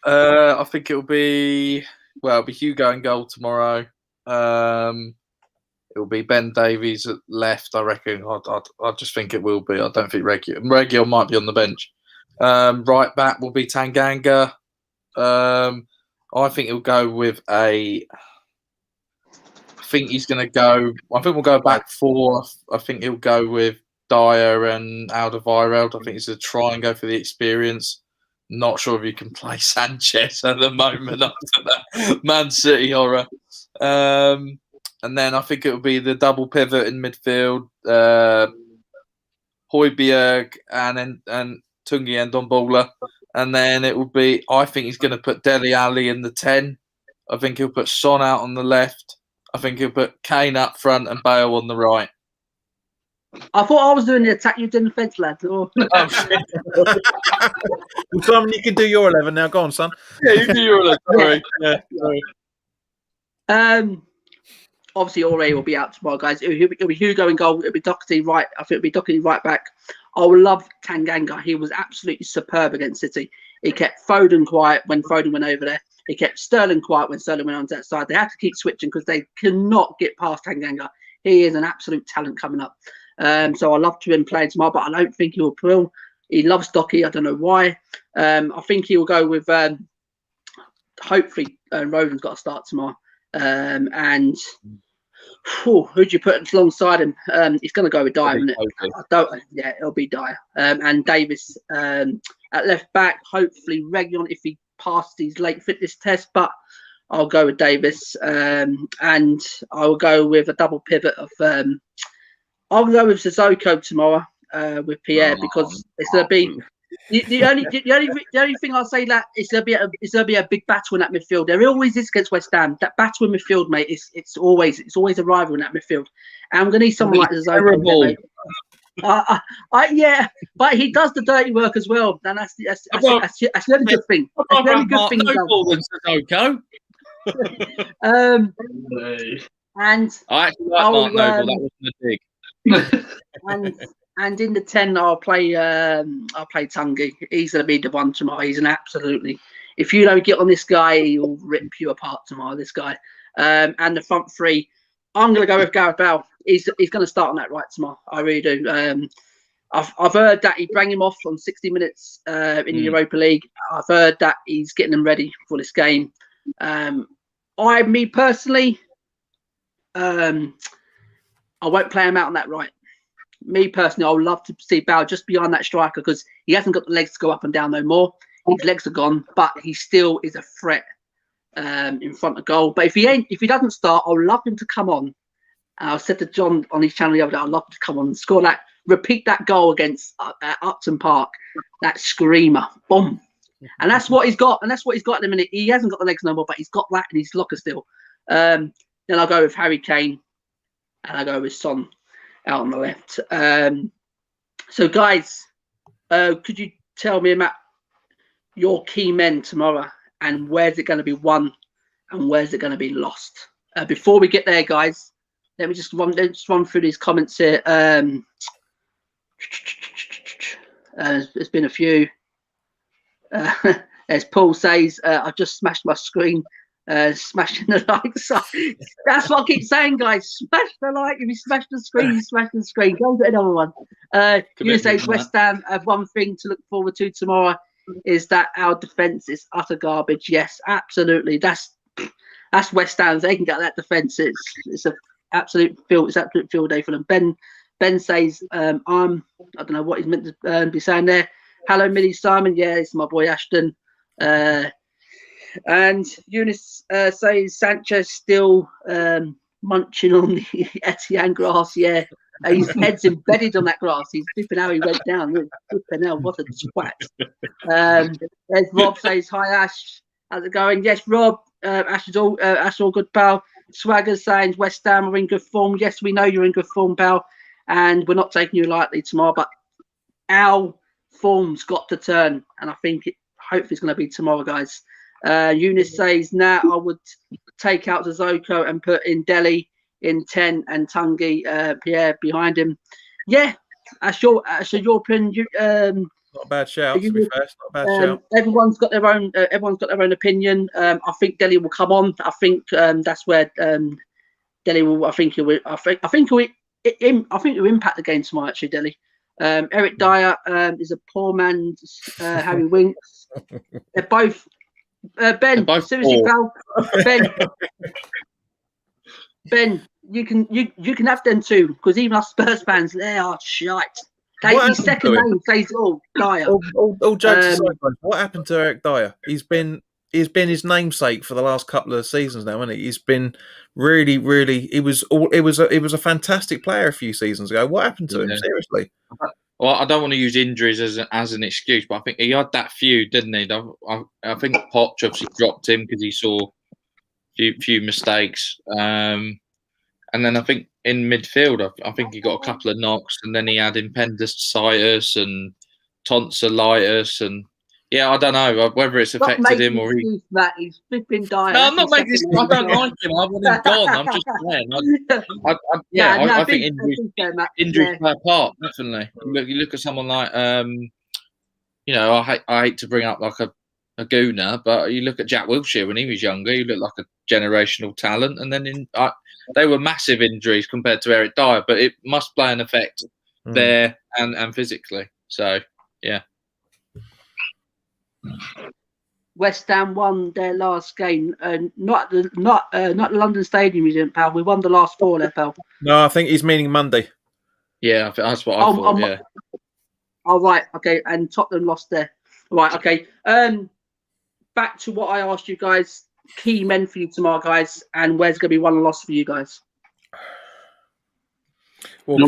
I think it'll be Hugo in goal tomorrow. It'll be Ben Davies at left, I reckon. I just think it will be. I don't think Reguilon might be on the bench. Right back will be Tanganga. I think he'll go with I think he's going to go. I think we'll go back 4. I think he'll go with Dyer and Alderweireld. I think he's going to try and go for the experience. Not sure if you can play Sanchez at the moment after that Man City horror. And then I think it will be the double pivot in midfield. Højbjerg and Tungi and Ndombele. And then it will be, I think he's going to put Dele Alli in the 10. I think he'll put Son out on the left. I think he'll put Kane up front and Bale on the right. I thought I was doing the attack, you did the defence, lad. Oh, shit. Well, Simon, you can do your 11 now. Go on, son. Yeah, you do your 11. Sorry. Yeah, sorry. Obviously, Aurier will be out tomorrow, guys. It'll be Hugo in goal. It'll be Doherty right. I think it'll be Doherty right back. I would love Tanganga. He was absolutely superb against City. He kept Foden quiet when Foden went over there. He kept Sterling quiet when Sterling went on that side. They have to keep switching because they cannot get past Tanganga. He is an absolute talent coming up. So I love to him playing tomorrow, but I don't think he will pull. He loves Docky. I don't know why. I think he will go with hopefully Roden's got to start tomorrow. And who do you put alongside him? He's going to go with Dyer, isn't it? Yeah, it'll be Dyer. And Davis at left back. Hopefully Reguilon if he passed his late fitness test, but I'll go with Davis. And I will go with a double pivot of. I'll go with Sissoko tomorrow with Pierre because it's going to be. The only thing I'll say that it's gonna be a big battle in that midfield. There always is against West Ham. That battle in midfield, mate. It's always a rival in that midfield. And I'm gonna need someone like Zoko. Yeah, but he does the dirty work as well. And that's the only good thing. That's the only good thing he does. And I actually like Mark Noble. That wasn't a dig. And in the 10, I'll play Tungi. He's gonna be the one tomorrow. He's an absolutely. If you don't get on this guy, he'll rip you apart tomorrow. This guy. And the front 3, I'm gonna go with Gareth Bale. He's gonna start on that right tomorrow. I really do. I've heard that he bring him off on 60 minutes in the Europa League. I've heard that he's getting them ready for this game. Me personally, I won't play him out on that right. Me personally, I would love to see Bale just behind that striker because he hasn't got the legs to go up and down no more. His legs are gone, but he still is a threat in front of goal. But if he doesn't start, I'd love him to come on. And I said to John on his channel the other day, I'd love him to come on and score that. Repeat that goal against Upton Park, that screamer, boom, and that's what he's got, and that's what he's got in a minute. He hasn't got the legs no more, but he's got that in his locker still. Then I'll go with Harry Kane, and I'll go with Son out on the left. So guys, could you tell me about your key men tomorrow, and where's it going to be won, and where's it going to be lost? Before we get there, guys, let me just run through these comments here. There's been a few. As Paul says, I've just smashed my screen, smashing the like. So that's what I keep saying, guys. Smash the like. If you smash the screen, you smash the screen. Go to another one. You say West Ham have one thing to look forward to tomorrow is that our defence is utter garbage. Yes, absolutely. That's West Ham. They can get that defence. It's an absolute field day for them. Ben says, I don't know what he's meant to be saying there. Hello, Millie Simon. Yeah, it's my boy Ashton. And Eunice says Sanchez still munching on the Etienne grass. Yeah, his head's embedded on that grass. He's flipping how he went down. Flipping hell, what a twat. There's Rob says, hi, Ash. How's it going? Yes, Rob. Ash is all good, pal. Swagger saying West Ham are in good form. Yes, we know you're in good form, pal. And we're not taking you lightly tomorrow, but our form's got to turn, and I think hopefully it's going to be tomorrow, guys. Eunice says, I would take out Zoko and put in Delhi in 10 and Tungi Pierre behind him. Yeah, that's your opinion. Not a bad shout, to be fair. It's not a bad shout. Everyone's got their own opinion. I think Delhi will come on. I think that's where Delhi will. I think he'll impact the game tomorrow. Actually, Delhi. Eric Dyer is a poor man's Harry Winks. They're both Ben. Both Seriously, pal. Ben, you can have them too, because even us Spurs fans, they are shite. His second name says it all. Dyer. All jokes aside, what happened to Eric Dyer? He's been his namesake for the last couple of seasons now, hasn't he? He's been really. It was a fantastic player a few seasons ago. What happened to him? Seriously. Well, I don't want to use injuries as an excuse, but I think he had that feud, didn't he? I think Poch obviously dropped him because he saw a few mistakes. And then I think in midfield, I think he got a couple of knocks, and then he had appendicitis and tonsillitis, and I don't know whether it's affected him or he's flipping dying. No, I'm not making this. I don't like him. I want him gone. I'm just saying. I think injuries play a part, definitely. You look at someone like I hate to bring up like a gooner, but you look at Jack Wilshere when he was younger. He looked like a generational talent, and then they were massive injuries compared to Eric Dyer, but it must play an effect there and physically. So yeah. West Ham won their last game, not the London Stadium, you didn't, pal. We won the last 4 there, pal. No, I think he's meaning Monday. Yeah, I think that's what I thought. Yeah. Oh right, okay, and Tottenham lost there. Right, okay. Back to what I asked you guys. Key men for you tomorrow, guys, and where's going to be won and lost for you guys? Well,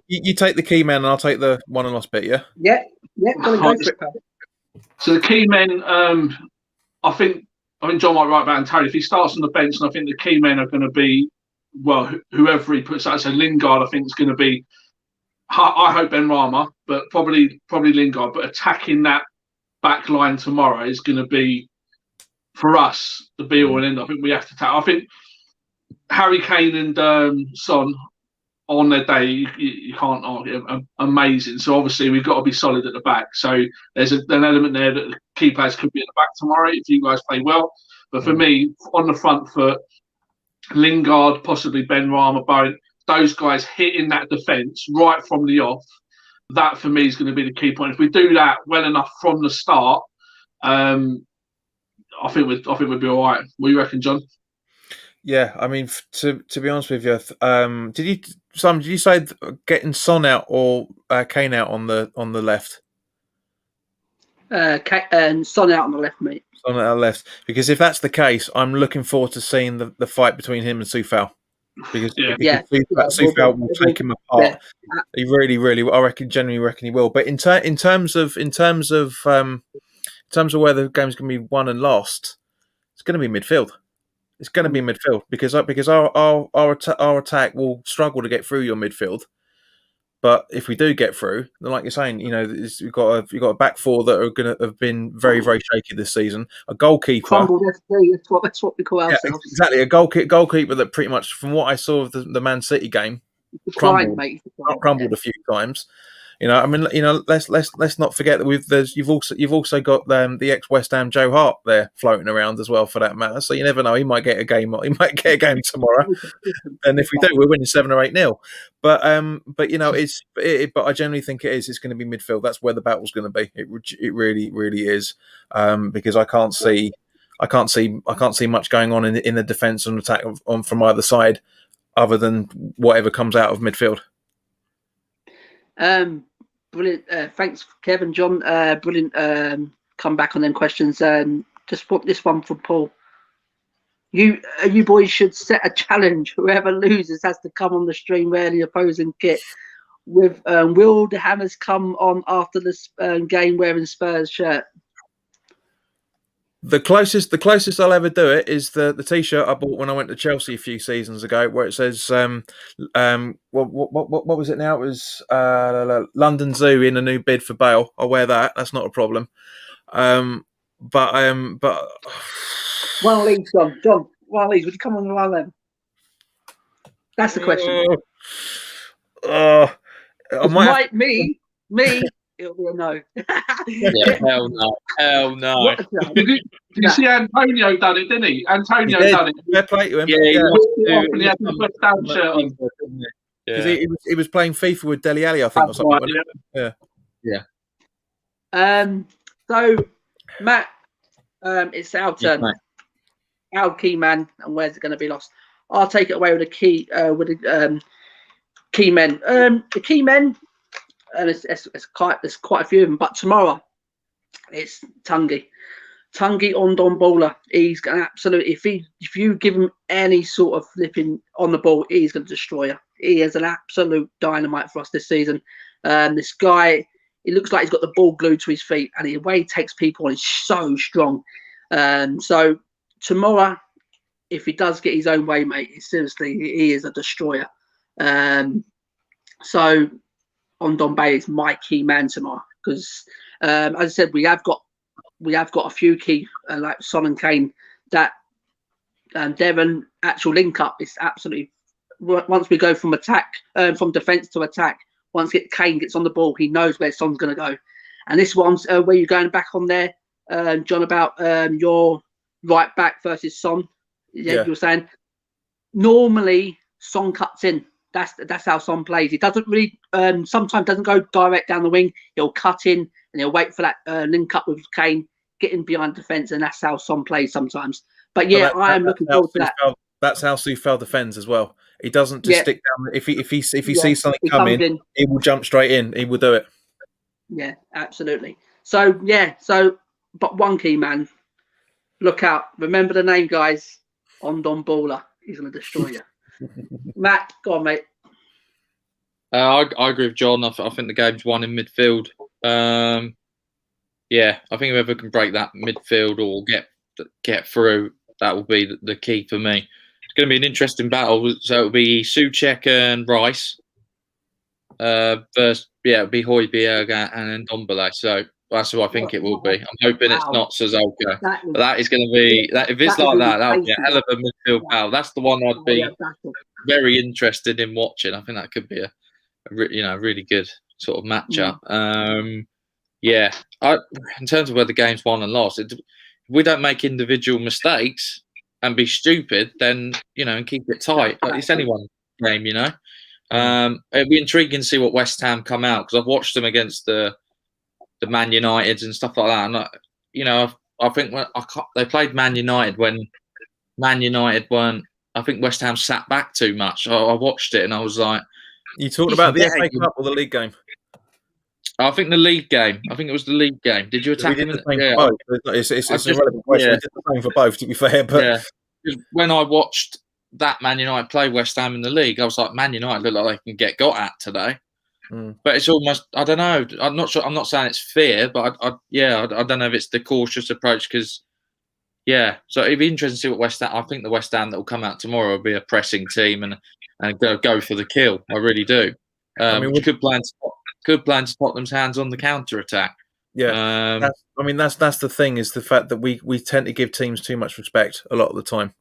you take the key men, and I'll take the won and lost bit. Yeah. Yeah. Go for it, pal. So the key men, I think John might write about Tony. If he starts on the bench, and I think the key men are going to be, well, whoever he puts out. So Lingard, I think is going to be. I hope Ben Rama, but probably Lingard. But attacking that back line tomorrow is going to be, for us, the be all and end. I think we have to attack. I think Harry Kane and Son on their day, you can't argue, amazing. So obviously we've got to be solid at the back. So there's an element there that the key players could be at the back tomorrow if you guys play well. But for me, on the front foot, Lingard, possibly Ben Rama, Bowen. those guys hitting that defence right from the off. That for me is going to be the key point. If we do that well enough from the start, I think we'd be all right. What do you reckon, John? Yeah, I mean, to be honest with you, did you say getting Son out or Kane out on the left? And Son out on the left, mate. Son out on the left, because if that's the case, I'm looking forward to seeing the fight between him and Soufal. Because Soufal will take him apart. Yeah. He really, I genuinely reckon he will. But in terms of where the game's going to be won and lost, it's going to be midfield. It's going to be midfield because our attack will struggle to get through your midfield. But if we do get through, then like you're saying, you've got a back four that are going to have been very, very shaky this season. A goalkeeper, crumbled FC. That's what we call ourselves. Yeah, exactly. A goalkeeper that pretty much, from what I saw of the Man City game, crumbled a few times. I mean, let's not forget that you've also got the ex West Ham Joe Hart there floating around as well, for that matter. So you never know; he might get a game. He might get a game tomorrow, and if we do, we're winning 7 or 8-0. But but I generally think it's going to be midfield. That's where the battle's going to be. It really, really is, because I can't see much going on in the defence and attack from either side, other than whatever comes out of midfield. Brilliant. Thanks, Kevin, John. Brilliant. Come back on them questions. Just put this one from Paul. You boys should set a challenge. Whoever loses has to come on the stream wearing the opposing kit. With will the Hammers come on after the game wearing Spurs shirt? The closest I'll ever do it is the T-shirt I bought when I went to Chelsea a few seasons ago, where it says what was it now? It was London Zoo in a new bid for Bale. I'll wear that. That's not a problem. But one of these, John. One of these. Would you come on one of them? That's the question. Me. It'll be a no. Yeah, hell no. Did you see Antonio done it, didn't he? Antonio done it. Fair play to him. He had the first down shirt on. Because he was playing FIFA with Dele Alli, I think, or something. Right, yeah. So, Matt, it's our turn. Yes, our key man, and where's it going to be lost? I'll take it away with the key key men. The key men. And there's quite a few of them. But tomorrow, it's Tungi on Dombola. He's going to absolutely, if you give him any sort of flipping on the ball, he's going to destroy you. He is an absolute dynamite for us this season. This guy, he looks like he's got the ball glued to his feet, and the way he takes people on is so strong. So tomorrow, if he does get his own way, mate, seriously, he is a destroyer. So on Dombay is my key man tomorrow, because as I said, we have got a few key like Son and Kane, that Devon actual link up is absolutely, once we go from defence to attack, once Kane gets on the ball, he knows where Son's going to go. And this one's where you're going back on there, John, about your right back versus Son. Yeah, you were saying normally Son cuts in. That's how Son plays. He doesn't really sometimes doesn't go direct down the wing. He'll cut in and he'll wait for that link up with Kane, get in behind defence, and that's how Son plays sometimes. But yeah, I am looking forward to that. That's how Soufal defends as well. He doesn't just stick down. If he sees something coming, he will jump straight in. He will do it. Yeah, absolutely. So but one key man, look out. Remember the name, guys. Ondon Baller. He's going to destroy you. Matt, go on, mate. I agree with John. I think the game's won in midfield. Yeah, I think whoever can break that midfield or get through, that will be the key for me. It's going to be an interesting battle. So it'll be Souček and Rice. First, it'll be Højbjerg and Ndombele. So that's who I think it will be. I'm hoping it's not Sissoko. But that is going to be if it's like that, that'll be a hell of a midfield battle. That's the one I'd be very interested in watching. I think that could be a really good sort of matchup. In terms of where the game's won and lost, if we don't make individual mistakes and be stupid, then and keep it tight. It's anyone game, you know. It'd be intriguing to see what West Ham come out, because I've watched them against the Man Uniteds and stuff like that, and I think they played Man United when Man United weren't. I think West Ham sat back too much. I watched it and I was like, You talking about the FA Cup or the league game? I think the league game. I think it was the league game. Did you attack him? Yeah, both. It's a relevant question. Yeah. We did the same for both, to be fair. But yeah, when I watched that Man United play West Ham in the league, I was like, Man United look like they can get got at today. But it's almost, I don't know. I'm not sure. I'm not saying it's fear, but I don't know if it's the cautious approach, because so it'd be interesting to see what West Ham. I think the West Ham that will come out tomorrow will be a pressing team and go for the kill. I really do. Which could play into Tottenham's hands on the counter attack. Yeah, that's the thing, is the fact that we tend to give teams too much respect a lot of the time.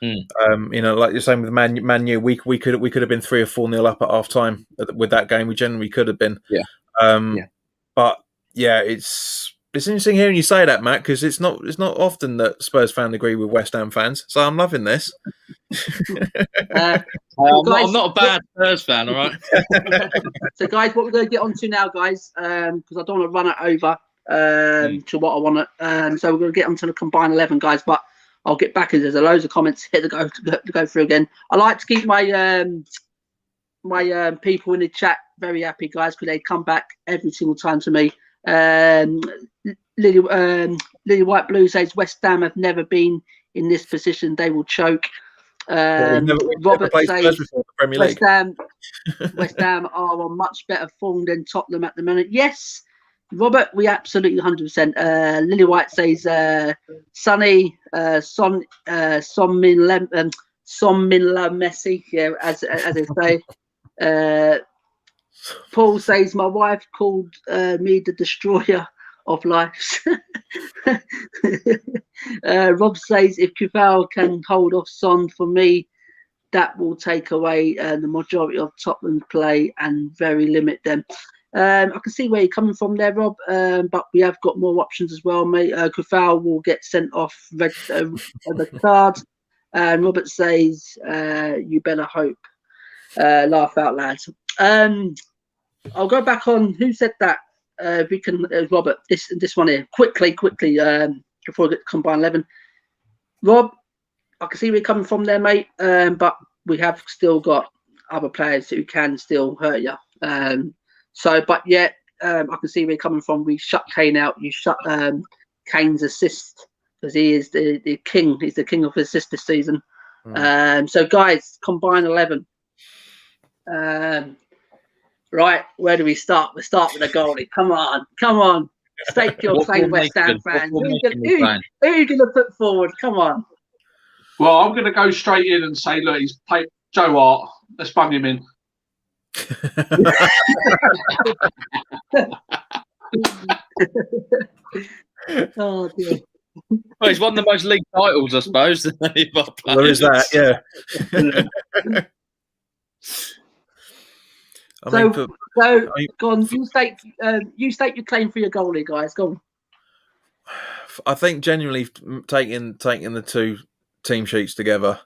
Like you're saying with Man U, we could have been 3 or 4-0 up at half time with that game. We generally could have been. But it's interesting hearing you say that, Matt, because it's not often that Spurs fans agree with West Ham fans. So I'm loving this. I'm not a bad Spurs fan, all right. So, guys, what we're going to get on to now, guys, because I don't want to run it over to what I want to. So we're going to get on to the combined 11, guys. But I'll get back, as there's loads of comments here to go through again. I like to keep my my people in the chat very happy, guys, because they come back every single time to me. Lily White Blue says West Ham have never been in this position. They will choke. Robert says West Ham are on much better form than Tottenham at the moment. Yes, Robert, we absolutely 100%. Lily White says Sonny Son Min La Messi, as they say. Paul says my wife called me the destroyer of lives. Rob says if Kufal can hold off Son, for me, that will take away the majority of Tottenham's play and very limit them. I can see where you're coming from there, Rob, but we have got more options as well, mate. Kufal will get sent off red card. And Robert says you better hope. Laugh out loud. I'll go back on who said that. We can, Robert, this one here quickly, before we get to combine 11. Rob, I can see where you're coming from there, mate. But we have still got other players who can still hurt you. I can see where you're coming from. We shut Kane out. You shut Kane's assist, because he is the king. He's the king of assists this season. So, guys, combine 11. Right, where do we start? We start with a goalie. Come on. Stake your claim, West Ham fans. Who are you going to put forward? Come on. Well, I'm going to go straight in and say, look, he's played Joe Hart. Let's bung him in. Oh, dear. Well, he's won the most league titles, I suppose. There is that, yeah. Go on. You state your claim for your goalie, guys. Go on. I think genuinely taking the two team sheets together,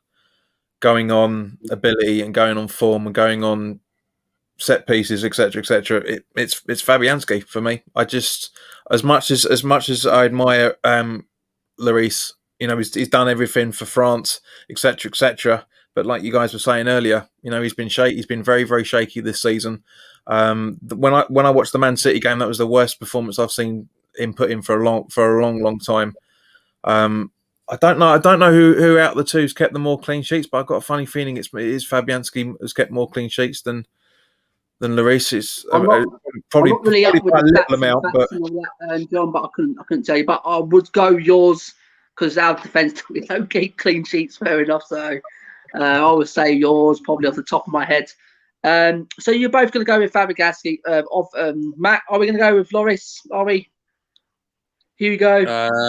going on ability and going on form and going on set pieces, etc., it's Fabianski for me. I just, as much as I admire Lloris, he's done everything for France, etc. But like you guys were saying earlier, he's been shaky. He's been very, very shaky this season. When I watched the Man City game, that was the worst performance I've seen him put in for a long time. I don't know who out of the two's kept the more clean sheets, but I've got a funny feeling it is Fabianski has kept more clean sheets than Lloris. It's probably really up with by a the little amount, but John, but I couldn't tell you. But I would go yours, because our defence, we don't keep clean sheets, fair enough. So I would say yours, probably off the top of my head. So you're both going to go with Fabianski. Matt, are we going to go with Lloris? Are we? Here we go.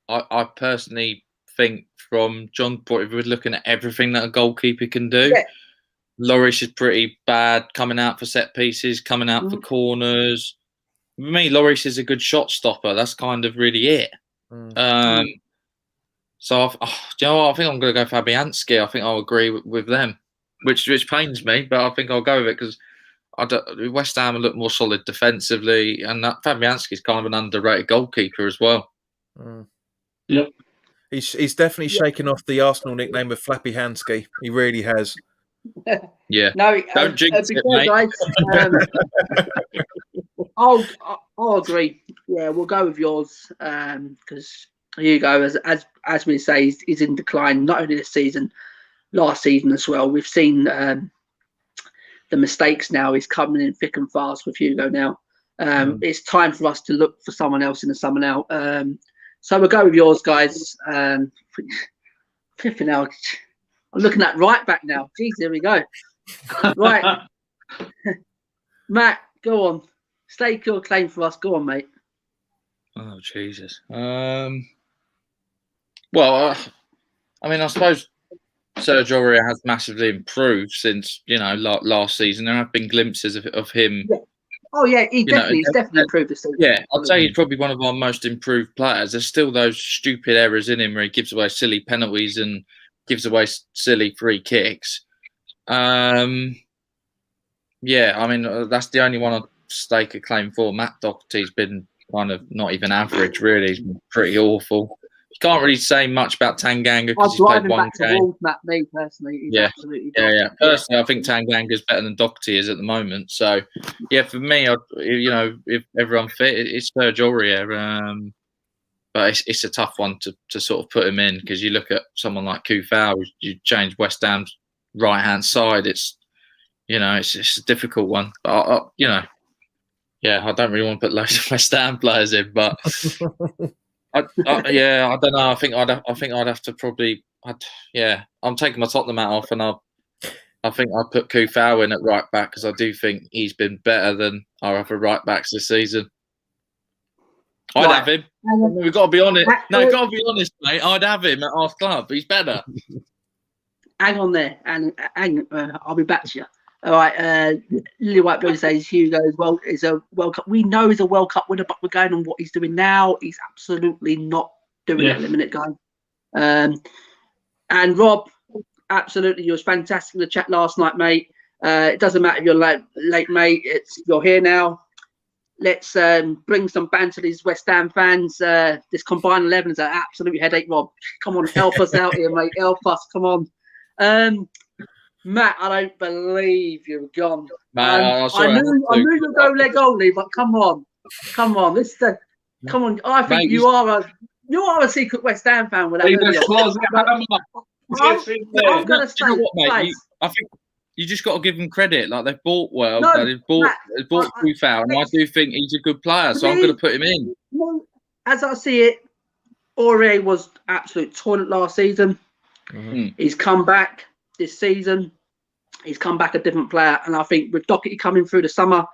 I personally think, from John's point of view, looking at everything that a goalkeeper can do, Lloris is pretty bad coming out for set pieces, coming out for corners. For me, Lloris is a good shot stopper. That's kind of really it. So, I think I'm going to go Fabianski. I think I'll agree with them. which pains me, but I think I'll go with it because West Ham look more solid defensively, and that Fabianski's kind of an underrated goalkeeper as well. Yep. He's definitely shaken off the Arsenal nickname of Flappy Hansky. He really has. Yeah. No, Don't jinx it, mate. Guys, I'll agree. Yeah, we'll go with yours because Hugo, as we say, is in decline. Not only this season, last season as well. We've seen the mistakes now. He's coming in thick and fast with Hugo now. It's time for us to look for someone else in the summer now. So we'll go with yours, guys. Flipping out. I'm looking at right back now. Jeez, here we go. Right. Matt, go on. Stake your claim for us. Go on, mate. Oh, Jesus. Well, I mean, I suppose Serge Aurier has massively improved since, last season. There have been glimpses of him. Yeah. Oh, yeah, he's definitely improved this season. Yeah, I'd say he's probably one of our most improved players. There's still those stupid errors in him where he gives away silly penalties and gives away silly free kicks. Yeah, I mean, that's the only one I'd stake a claim for. Matt Doherty's been kind of not even average, really. He's been pretty awful. You can't really say much about Tanganga because he's played one game. Me personally, yeah. Personally, I think Tanganga's better than Doherty is at the moment. So, yeah, for me, if everyone fit, it's Serge Aurier. But it's a tough one to sort of put him in because you look at someone like Kufau, you change West Ham's right hand side. It's a difficult one. But yeah, I don't really want to put loads of West Ham players in, but. I don't know. I think I'd have to probably. I'm taking my Tottenham hat off, and I think I'll put Kufau in at right back because I do think he's been better than our other right backs this season. I'd have him. We've got to be honest. No, got to be honest, mate. I'd have him at our club. He's better. Hang on there, and I'll be back to you. All right, Lily White Blue says Hugo is a World Cup. We know he's a World Cup winner, but we're going on what he's doing now. He's absolutely not doing it at the minute, guys. And Rob, absolutely, you was fantastic in the chat last night, mate. It doesn't matter if you're late, mate. You're here now. Let's bring some banter to these West Ham fans. This combined 11 is an absolute headache, Rob. Come on, help us out here, mate. Help us. Come on. Matt, I don't believe you're gone. I knew you'd go leg only, but come on. Come on. Come on. I think mate, you are a secret West Ham fan with that. I'm going to say, you know what, mate? I think you just got to give them credit. Like they've bought well. They've bought Kufau, and I do think he's a good player, so I'm going to put him in. As I see it, Aurier was absolute toilet last season. Mm-hmm. He's come back this season. He's come back a different player, and I think with Doherty coming through the summer,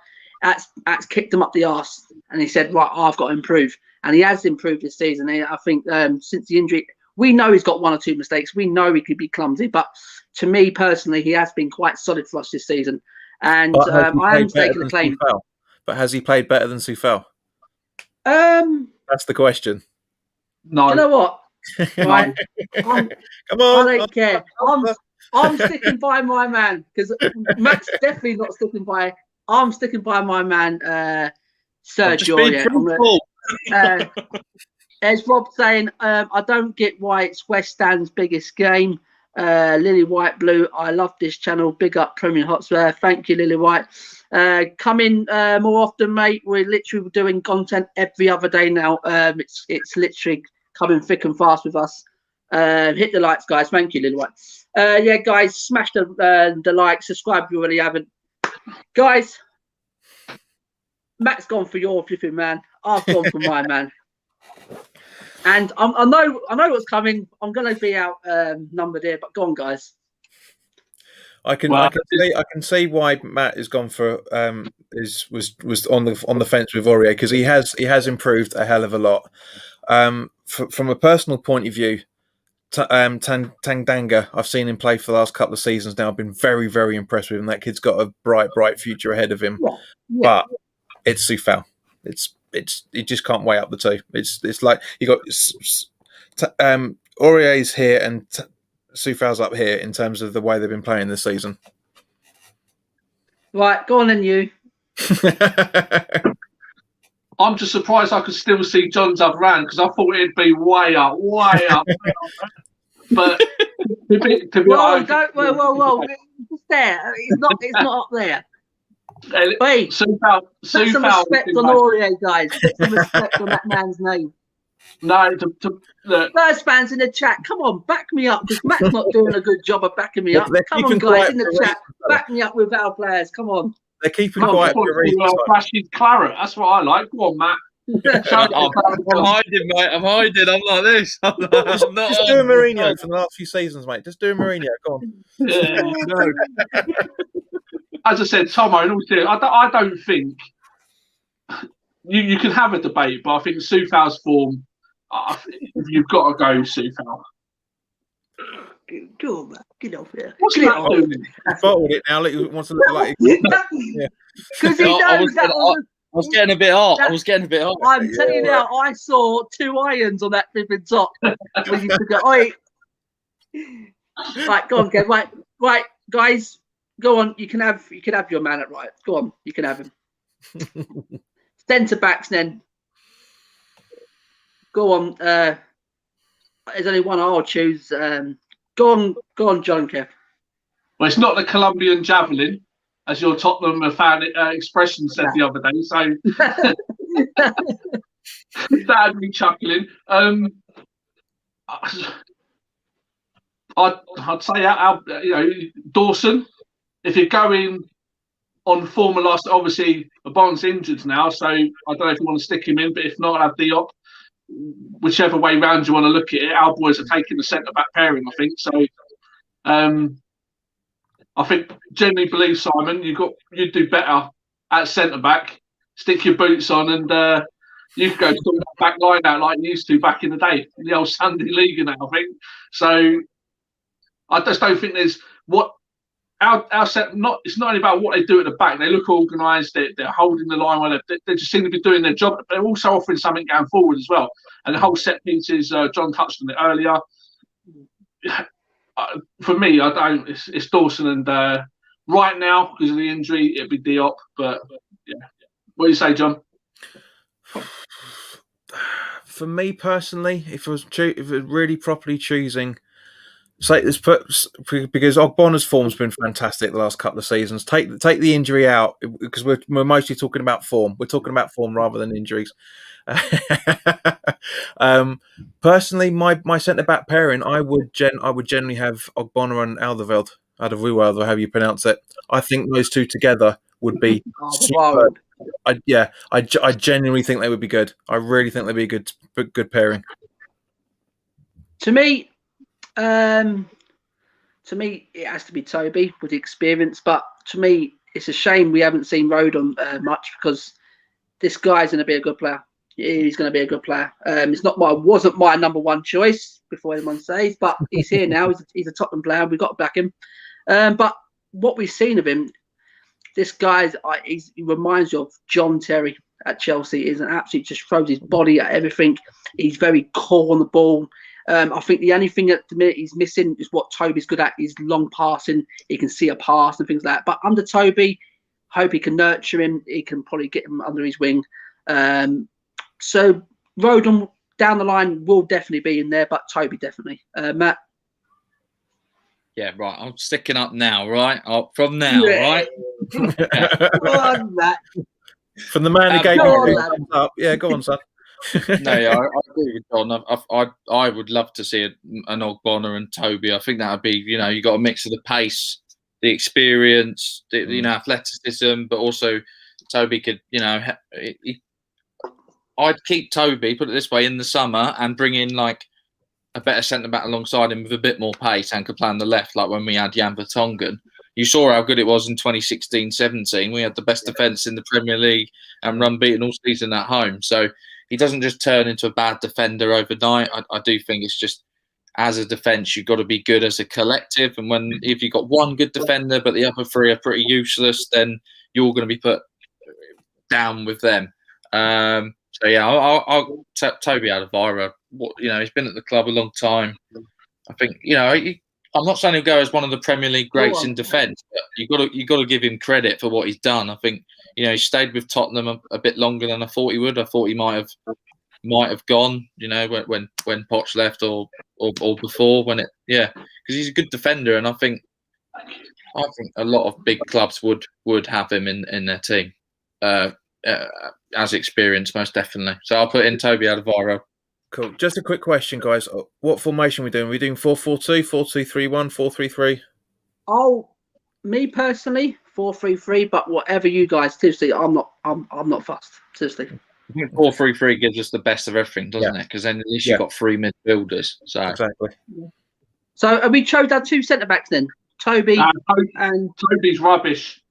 that's kicked him up the arse, and he said, "Right, I've got to improve," and he has improved this season. I think since the injury, we know he's got one or two mistakes. We know he could be clumsy, but to me personally, he has been quite solid for us this season. And I am taking the claim. But has he played better than Soufal? That's the question. No. You know what? Right. Come on. I don't care. I'm sticking by my man because Matt's definitely not sticking by. I'm sticking by my man, Serge Aurier. As Rob saying, I don't get why it's West Ham's biggest game. Lily White Blue, I love this channel. Big up Premier Hotspur. Thank you, Lily White. Come in more often, mate. We're literally doing content every other day now. It's literally coming thick and fast with us. Hit the likes, guys. Thank you, Lily White. Yeah, guys, smash the like, subscribe if you already haven't. Guys, Matt's gone for your flipping man. I've gone for my man. And I know what's coming. I'm going to be out numbered here, but go on, guys. I can see why Matt has gone for was on the fence with Aurier because he has improved a hell of a lot. From a personal point of view, Tanganga, I've seen him play for the last couple of seasons now. I've been very, very impressed with him. That kid's got a bright future ahead of him. Yeah. But it's Soufal. You just can't weigh up the two. It's like you got Aurier's here and Soufal's up here in terms of the way they've been playing this season. Right, go on then, you. I'm just surprised I could still see John's other hand because I thought it'd be way up. But to be Whoa, honest, it's there. It's not up there. Wait, Soufal, put some respect on Aurier, guys. Put some respect on that man's name. No, Spurs fans in the chat, come on, back me up because Matt's not doing a good job of backing me up. Come on, guys, in the chat, back me up with our players. Come on. They're keeping quiet. Flashing claret. That's what I like. Go on, Matt. I'm hiding, mate. I'm hiding. I'm like this. Just do a Mourinho for the last few seasons, mate. Just do a Mourinho. Go on. Yeah, no. As I said, Tomo, in all seriousness, I don't think you can have a debate, but I think Soufal's form, you've got to go Soufal. Go on, man. Get off here. What's Matt doing? He's bottled it now. He wants to look like because he knows that was. I was getting a bit hot. I'm telling you now, I saw 2 irons on that flipping top. When you took it. Oi. Right, go on, Kev. Right, guys, go on. You can have your man at right. Go on, you can have him. Centre backs then. Go on. There's only one I'll choose. Go on, John Kev. Well, it's not the Colombian javelin, as your Tottenham fan expression said the other day. So that had me chuckling. I'd say Dawson. If you're going on former last, obviously Bond's injured now, so I don't know if you want to stick him in, but if not, have Diop. Whichever way round you want to look at it, our boys are taking the centre back pairing, I think. So, I think genuinely believe, Simon, you'd do better at centre back. Stick your boots on, and you can go to that back line out like you used to back in the day, the old Sunday League and that. I think so. I just don't think there's what our set. Not it's not only about what they do at the back. They look organised. They're holding the line well. They just seem to be doing their job. They're also offering something going forward as well. And the whole set pieces. John touched on it earlier. For me, I don't. It's Dawson, and right now because of the injury, it'd be Diop. But yeah, what do you say, John? For me personally, if I was really properly choosing. Say this because Ogbonna's form's been fantastic the last couple of seasons. Take the injury out because we're mostly talking about form. We're talking about form rather than injuries. Personally, my centre back pairing, I would generally have Ogbonna and Alderweireld, however you pronounce it. I think those two together would be superb. I genuinely think they would be good. I really think they'd be a good pairing. To me, it has to be Toby with the experience. But to me, it's a shame we haven't seen Rodon much because this guy's going to be a good player. He's going to be a good player. Wasn't my number one choice before anyone says, but he's here now. He's a Tottenham player. We've got to back him. But what we've seen of him, this guy, he reminds you of John Terry at Chelsea. He's an absolute, just throws his body at everything. He's very cool on the ball. I think the only thing at the minute he's missing is what Toby's good at, is long passing. He can see a pass and things like that. But under Toby, hope he can nurture him. He can probably get him under his wing. So Rodon down the line will definitely be in there, but Toby definitely. Matt? Yeah, right. I'm sticking up now, right? From now, right? Yeah. Go on, Matt. From the man who gave you thumbs up. Yeah, go on, son. No, yeah, I agree with John. I would love to see an Ogbonna and Toby. I think that would be, you got a mix of the pace, the experience, the athleticism, but also Toby could, I'd keep Toby, put it this way, in the summer and bring in like a better centre back alongside him with a bit more pace and could play on the left, like when we had Jan Vertonghen. You saw how good it was in 2016-17. We had the best defence in the Premier League and run beaten all season at home. So he doesn't just turn into a bad defender overnight. I do think it's just, as a defence, you've got to be good as a collective. And if you've got one good defender but the other three are pretty useless, then you're going to be put down with them. So yeah, I'll Toby Alderweireld. He's been at the club a long time. I think I'm not saying he'll go as one of the Premier League greats in defence, but you got to give him credit for what he's done. I think he stayed with Tottenham a bit longer than I thought he would. I thought he might have gone, when Poch left or before when because he's a good defender, and I think a lot of big clubs would have him in their team as experience, most definitely. So I'll put in Toby Alderweireld. Cool. Just a quick question, guys. What formation are we doing? Are we doing 4-4-2, 4-2-3-1, 4-3-3? Oh, me personally, 4-3-3. But whatever you guys, seriously, I'm not fussed. Seriously. I think 4-3-3 gives us the best of everything, doesn't it? Because then at least you've got three midfielders. So exactly. So are we chose our two centre backs then? Toby and Toby's rubbish.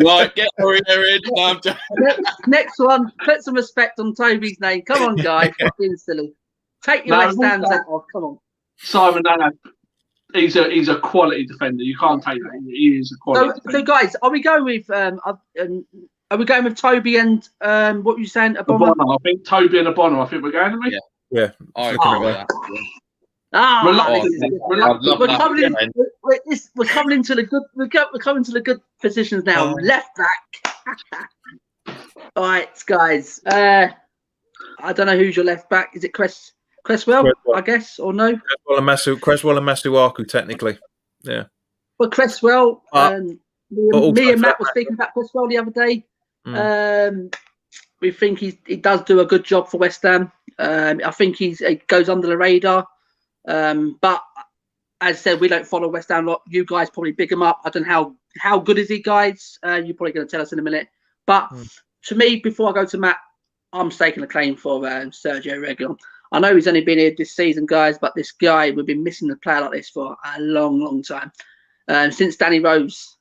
Right, get Aurier in. No, next one, put some respect on Toby's name. Come on, guys. Fucking silly. Take your West Ham's hat off. Come on. Simon, no. He's a quality defender. You can't take that. He is a quality defender. So guys, are we going with Toby and what were you saying? Abono? I think Toby and Abono. I think we're going to be. Yeah. I agree with that. We're coming into the good positions now. Left back. All right, guys. I don't know who's your left back. Is it Cresswell, I guess, or no? Cresswell and Masuaku, technically. Yeah. But Cresswell, me and Matt were speaking about Cresswell the other day. We think he does do a good job for West Ham. I think he goes under the radar. But as I said, we don't follow West Ham a lot. You guys probably big him up. I don't know how good is he, guys. You're probably going to tell us in a minute. But to me, before I go to Matt, I'm staking a claim for Sergio Reguilon. I know he's only been here this season, guys, but this guy, we've been missing a player like this for a long, long time. Since Danny Rose,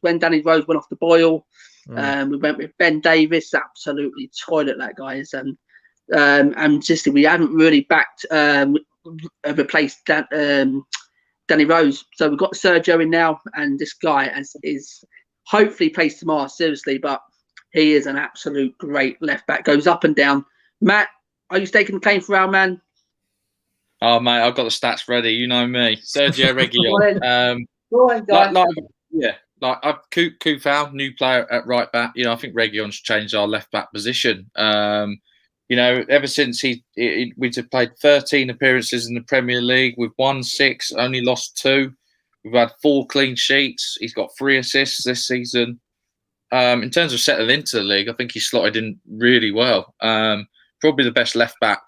when Danny Rose went off the boil, we went with Ben Davis, absolutely toilet that guy is. And just we haven't really backed, replaced Danny Rose. So we've got Sergio in now, and this guy is hopefully plays tomorrow, seriously, but he is an absolute great left back, goes up and down. Matt, are you staking the claim for our man? Oh, mate, I've got the stats ready. You know me. Sergio Reguilon. Go on, guys. Kufau, new player at right back. I think Reguilon's changed our left back position. Ever since we've played 13 appearances in the Premier League. We've won 6, only lost 2. We've had 4 clean sheets. He's got 3 assists this season. In terms of settling into the league, I think he's slotted in really well. Probably the best left back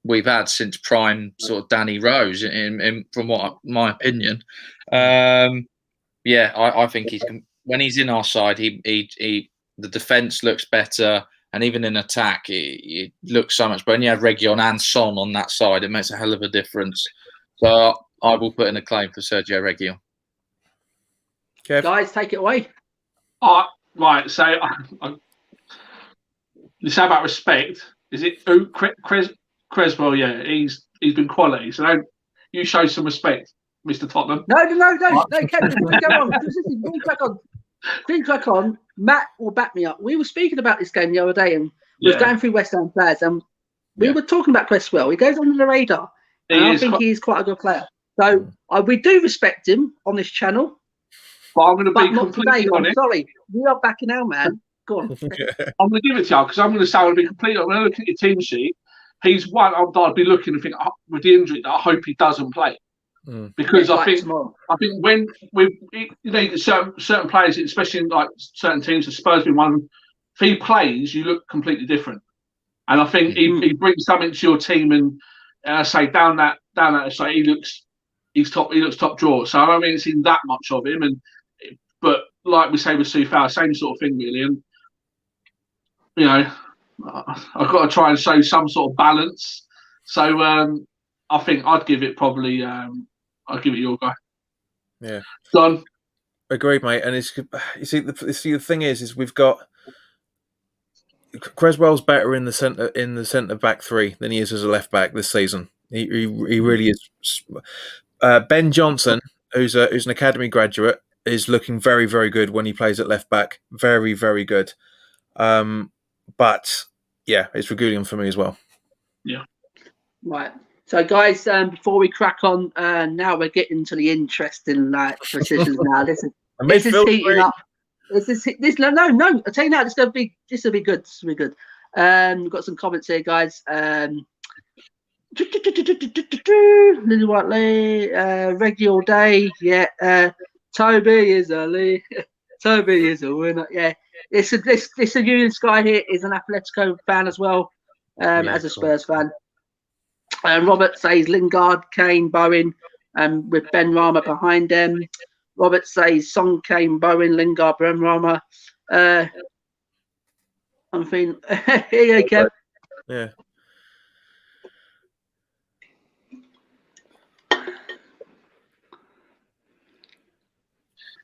we've had since prime sort of Danny Rose, from my opinion. I think when he's in our side, the defence looks better, and even in attack, it looks so much better. When you have Reguilon and Son on that side, it makes a hell of a difference. So I will put in a claim for Sergio Reguilon. Kev? Guys, take it away. Right. So you say about respect. Is it Cresswell? Yeah, he's been quality. So don't you show some respect, Mr. Tottenham? No, Kevin, go on. Crack on. Matt will back me up. We were speaking about this game the other day, and we was going through West Ham players, and we were talking about Cresswell. He goes under the radar, and I think he's quite a good player. So we do respect him on this channel. But I'm going to be completely honest. Sorry, we are backing our man. Go on. I'm going to give it to you because I'm going to say I'm going to be completely honest. When I look at your team sheet, he's one I'd be looking and think with the injury that I hope he doesn't play. Because I think when certain players, especially in like certain teams, Spurs being one of them, if he plays, you look completely different. And I think he brings something to your team, and I say down that side, he looks top drawer. So I don't really seen that much of him, but like we say with Sufal, same sort of thing really. And I've got to try and show some sort of balance. So I think I'd give it probably. I'll give it your guy. Yeah. Done. Agreed, mate. And the thing is we've got Cresswell's better in the centre back 3 than he is as a left back this season. He really is. Ben Johnson, who's an academy graduate, is looking very, very good when he plays at left back. Very, very good. But yeah, it's Reguilon for me as well. Yeah. Right. So, guys, before we crack on, now we're getting to the interesting positions. Now, this is heating up. This. No. I tell you now, this will be good. This will be good. We've got some comments here, guys. Lily Whiteley, Reggie all day. Yeah. Toby is a Lee. Toby is a winner. Yeah. This Union Sky here is an Atletico fan as well, as a Spurs fan. Robert says Lingard, Kane, Bowen, with Ben Rama behind them. Robert says Son, Kane, Bowen, Lingard, Ben Rama. I'm thinking, here you go, Kev. Yeah.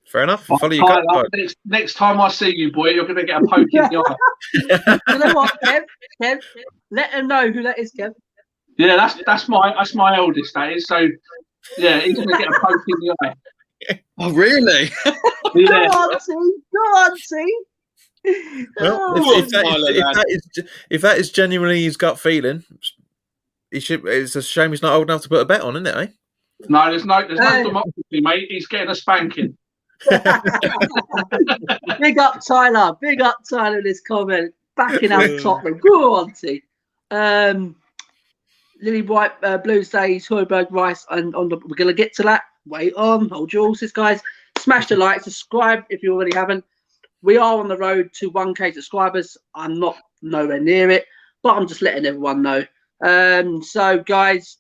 Fair enough. Follow your gut. Next time I see you, boy, you're going to get a poke in the eye. You know what, Kev? Let them know who that is, Kev. Yeah, that's my eldest. That is. So, yeah, he's going to get a poke in the eye. Oh, really? Yeah. Go on, see. Well, if that is genuinely his gut feeling, he should. It's a shame he's not old enough to put a bet on, isn't it? Eh? No, there's no democracy, mate. He's getting a spanking. Big up Tyler in this comment, backing up Tottenham. Go on, see. Lily White, Blue says Højbjerg, Rice, and we're going to get to that. Wait on, hold your horses, guys. Smash the like, subscribe if you already haven't. We are on the road to 1K subscribers. I'm not nowhere near it, but I'm just letting everyone know. So, guys,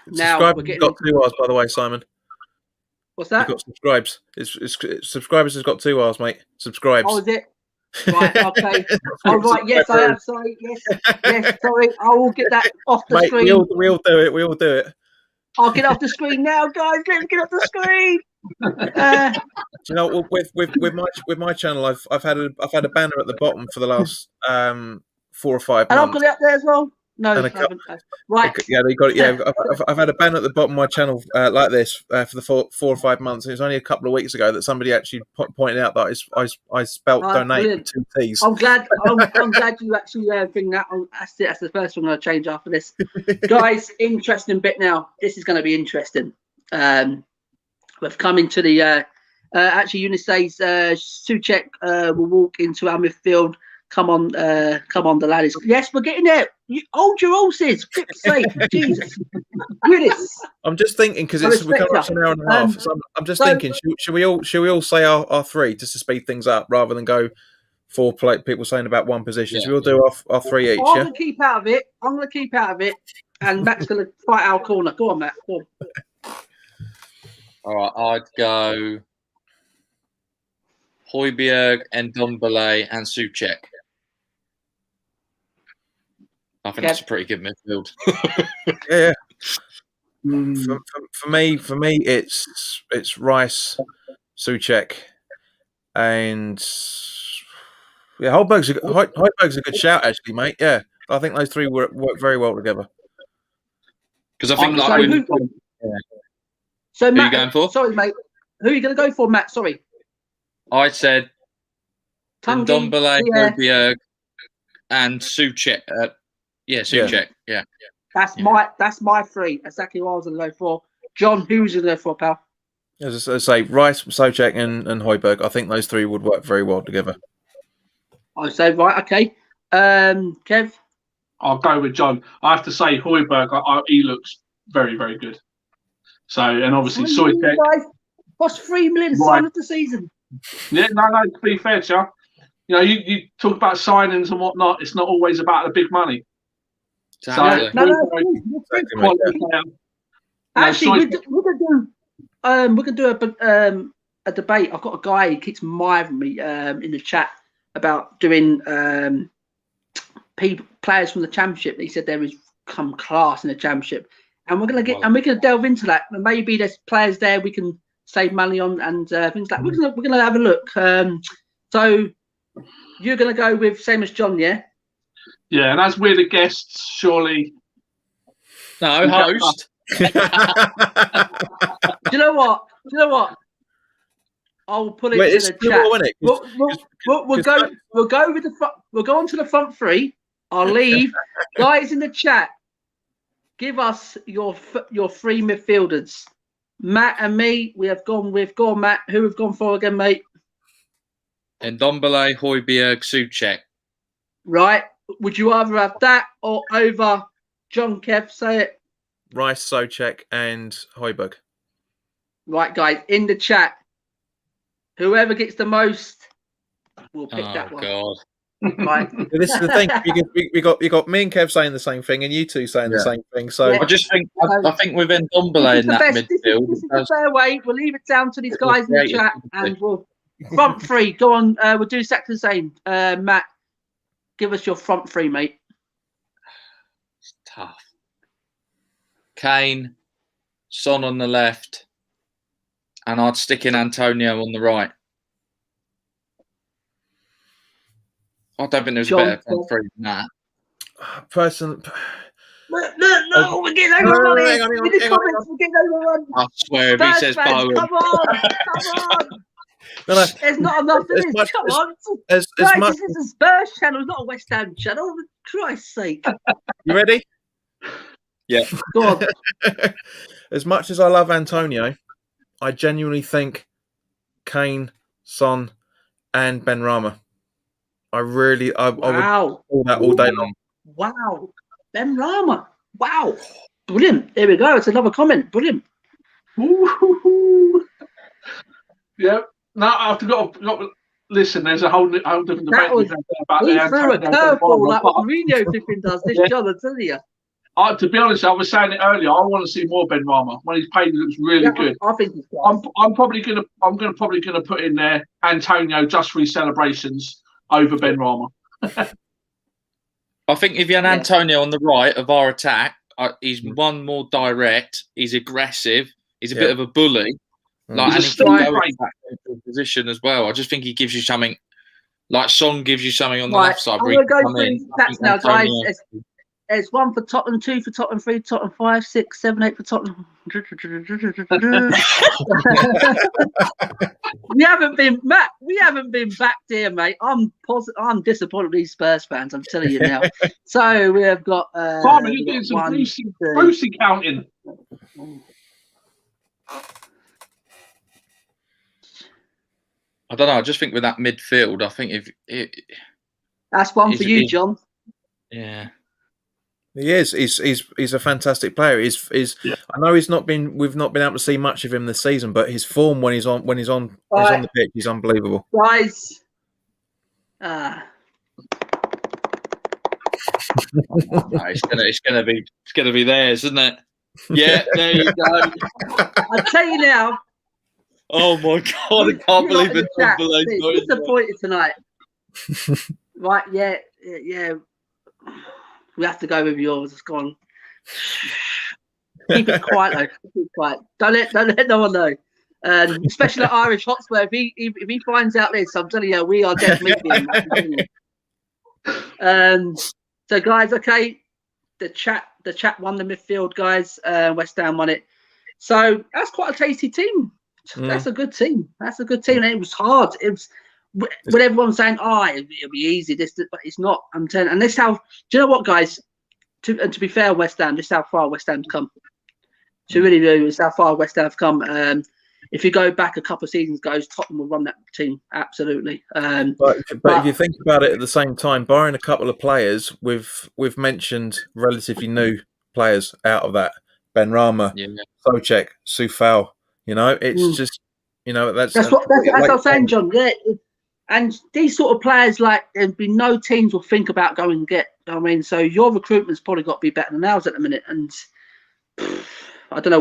now we're getting got 2 hours, by the way, Simon. What's that? You've got subscribes. It's subscribers has got 2 hours, mate. Subscribes. Oh, is it? Right, okay. Oh, right, yes, I am. Sorry, yes, sorry. I will get that off the screen. We all do it. I'll get off the screen now, guys. Let's get off the screen. Do you know, with my channel, I've had a banner at the bottom for the last 4 or 5 months. And I've got it up there as well. No, I haven't. Right. Yeah, they got it. Yeah, I've had a banner at the bottom of my channel like this for the 4 or 5 months. It was only a couple of weeks ago that somebody actually pointed out that I spelt donate with 2 T's. I'm glad you actually bring that on. That's the first one I'm going to change after this. Guys, interesting bit now. This is going to be interesting. We've come into the actually Eunice says Souček will walk into our midfield. Come on, the laddies. Yes, we're getting there. You hold your horses. Quick sake, Jesus. Willis. I'm just thinking because we're coming up to an hour and a half. So I'm just thinking, should we all say our 3 just to speed things up rather than go 4 people saying about one position? Yeah. So we'll do our 3 each. I'm going to keep out of it. And Matt's going to fight our corner. Go on, Matt. Go on. All right, I'd go Højbjerg and Ndombele and Souček. I think that's a pretty good midfield. Yeah. For me, it's Rice, Souček, and yeah, Højbjerg's a good shout actually, mate. Yeah, I think those 3 work very well together. Because I think So Matt, who are you going for? Sorry, mate. Who are you going to go for, Matt? Sorry. I said Ndombele, Højbjerg, and Souček. Souček. Yeah. That's my 3. Exactly what I was going to go for. John, who's going to go for, pal? As I say, Rice, Souček, and Højbjerg. I think those 3 would work very well together. I say right, okay. Kev, I'll go with John. I have to say, Højbjerg, he looks very, very good. So, and obviously, Souček. What's 3 million sign of the season? Yeah, no. To be fair, Chuck, you talk about signings and whatnot. It's not always about the big money. Exactly. Actually, we could do a debate. I've got a guy who keeps mithering me in the chat about doing players from the Championship. He said there is some class in the Championship, and we're gonna delve into that. And maybe there's players there we can save money on and things like. We're gonna have a look. So you're gonna go with same as John, yeah? Yeah, and as we're the guests, surely. No, host. Do you know what? I'll put it in the chat. We'll go with the front. We'll go on to the front 3. I'll leave guys in the chat. give us your three midfielders. Matt and me, we have gone with. Go on, Matt. Who have gone for again, mate? Ndombele, Højbjerg, Souček. Right. Would you rather have that or over John Kev? Say it. Rice, Souček, and Højbjerg. Right, guys, in the chat, whoever gets the most will pick that one. God. Right. This is the thing. You got me and Kev saying the same thing, and you two saying the same thing. So Yeah. I just think I think with Ndombele in that midfield, this is the fair way. We'll leave it down to these guys in the chat, and we'll front three. Go on. We'll do exactly the same. Matt, give us your front three, mate. It's tough. Kane, Son on the left, and I'd stick in Antonio on the right. I don't think there's a better front three than that. person. No, we're getting overrun. In the comments, we're getting overrun. I swear, if he says Bowen. Come on. No. There's not enough of this. Come on. Guys, this is a Spurs channel, not a West Ham channel. For Christ's sake. You ready? Yeah. Go on. As much as I love Antonio, I genuinely think Kane, Son, and Benrahma. I would call that all day long. Wow. Benrahma. Wow. Brilliant. There we go. It's another comment. Brilliant. Yeah. No, I've got listen, there's a whole different debate about he threw a curveball like what Mourinho flipping does this John, I tell you. To be honest, I was saying it earlier. I want to see more Benrahma. When he's played, he looks really good. I think he's I'm probably gonna put in there Antonio just for his celebrations over Benrahma. I think if you had Antonio on the right of our attack, he's one more direct. He's aggressive. He's a bit of a bully. And he can go back into position as well. I just think he gives you something. Like Son gives you something on the left side. I'm going to go through stats now, guys. It's 1 for Tottenham, 2 for Tottenham, 3 for Tottenham, 5, 6, 7, 8 for Tottenham. We haven't been back there, mate. I'm disappointed with these Spurs fans, I'm telling you now. So we have got Simon, you're doing some Brucey counting. I don't know. I just think with that midfield, I think that's one for you, John. Yeah. He is. He's a fantastic player. I know we've not been able to see much of him this season, but his form when he's on the pitch, he's unbelievable. Guys, it's gonna be theirs, isn't it? Yeah, there you go. I'll tell you now. Oh my God! I can't believe it's disappointed tonight. Right? Yeah. We have to go with yours. It's gone. Keep it quiet, though. Keep it quiet. Don't let no one know. Especially at Irish Hotspur. If he finds out this, I'm telling you, we are definitely. So, guys, okay. The chat won the midfield, guys. West Ham won it. So that's quite a tasty team. That's a good team. And it was hard. It was with everyone saying, it'll be easy. But it's not. I'm telling. And this how. Do you know what, guys? To be fair, West Ham. This is how far West Ham's come. To really do is how far West Ham have come. If you go back a couple of seasons ago, Tottenham will run that team absolutely. But if you think about it, at the same time, barring a couple of players, we've mentioned relatively new players out of that. Benrahma, Souček, Soufal. You know, it's just that's what I'm saying, John. Yeah, and these sort of players, like there'd be no teams will think about going and get. I mean, so your recruitment's probably got to be better than ours at the minute, and. I don't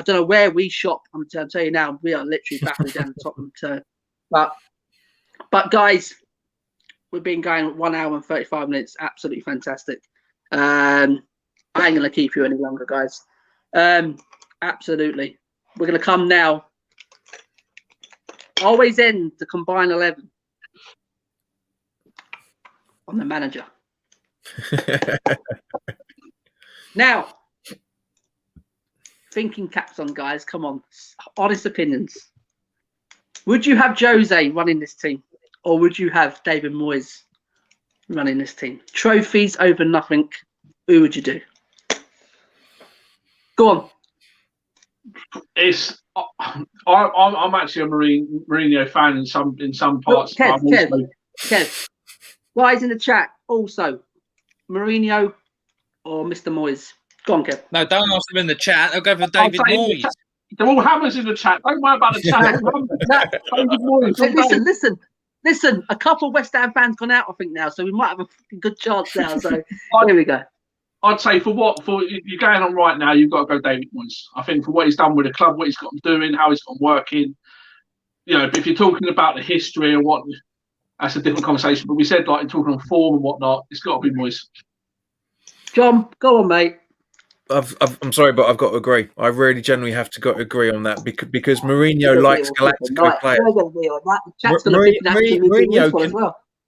know where we shop. I'm telling you now, we are literally battling down the Tottenham. But guys, we've been going 1 hour and 35 minutes. Absolutely fantastic. I ain't gonna keep you any longer, guys. Absolutely. We're gonna come now. Always end the combined 11 on the manager. Now. Thinking caps on, guys. Come on. Honest opinions. Would you have Jose running this team? Or would you have David Moyes running this team? Trophies over nothing. Who would you do? Go on. It's I'm actually a Mourinho fan in some parts. Look, Kev, guys in the chat also, Mourinho or Mr. Moyes? Go on, Kev. No, don't ask them in the chat. They'll go for David Moyes. They're all hammers in the chat. Don't worry about the chat. David Moyes. Listen. A couple of West Ham fans gone out, I think now, so we might have a good chance now. So here we go. I'd say for you're going on right now, you've got to go David Moyes. I think for what he's done with the club, what he's got them doing, how he's got them working. You know, if you're talking about the history or what, that's a different conversation. But we said like talking on form and whatnot, it's got to be Moyes. John, go on, mate. I'm sorry, but I've got to agree. I really generally have to agree on that because Mourinho likes Galactico players.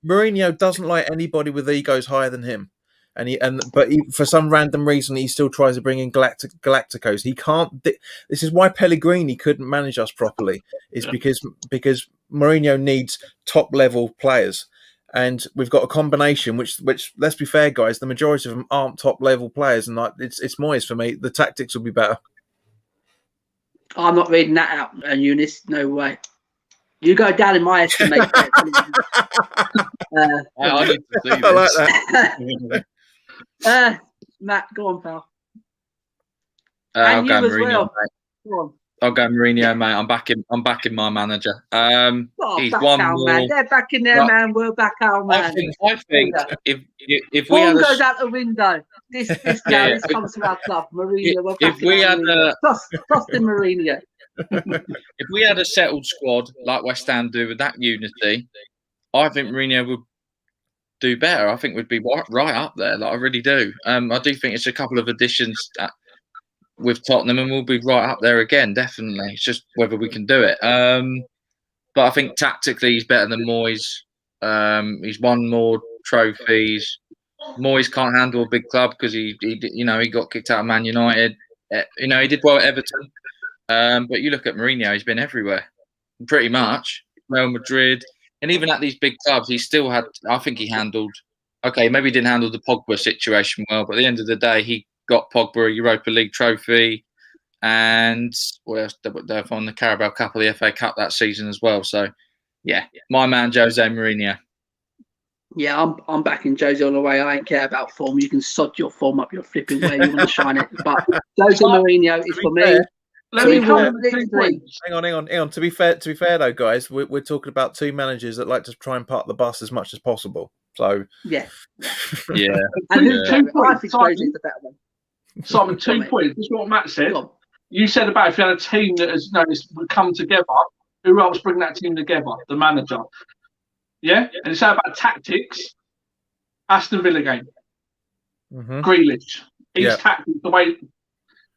Mourinho doesn't like anybody with egos higher than him, but for some random reason he still tries to bring in Galacticos. He can't. This is why Pellegrini couldn't manage us properly. Is because Mourinho needs top level players. And we've got a combination, which let's be fair, guys, the majority of them aren't top level players, and like it's Moyes for me. The tactics will be better. I'm not reading that out, Eunice. No way. You go down in my estimate. I need to see this. I like that. Matt, go on, pal. I'll and go you as Mourinho, well. mate. Go on. I'll go Mourinho, mate. I'm backing my manager. He's back one our more. Man. They're backing their man. We're back our man. I think if we Form had goes out the window. This comes to our club, Mourinho. If we had trust in Mourinho. If we had a settled squad like West Ham do with that unity, I think Mourinho would do better. I think we'd be right up there. Like I really do. I do think it's a couple of additions with Tottenham, and we'll be right up there again. Definitely, it's just whether we can do it. But I think tactically he's better than Moyes. He's won more trophies. Moyes can't handle a big club because he got kicked out of Man United. He did well at Everton. But you look at Mourinho, he's been everywhere, pretty much. Real Madrid, and even at these big clubs, he still had. I think he handled. Okay, maybe he didn't handle the Pogba situation well, but at the end of the day, he got Pogba a Europa League trophy, and what else? They've won the Carabao Cup or the FA Cup that season as well. So, yeah, my man Jose Mourinho. Yeah, I'm backing Jose all the way. I ain't care about form. You can sod your form up your flipping way you want to shine it. But Jose Mourinho is for me. Hang on. To be fair though, guys, we're talking about two managers that like to try and park the bus as much as possible. So yeah. I think Jose is the better one. Simon, 2 points. This is what Matt said. You said about if you had a team that would come together, who else bring that team together? The manager. Yeah? And it's about tactics. Aston Villa game. Mm-hmm. Grealish. He's tactics the way.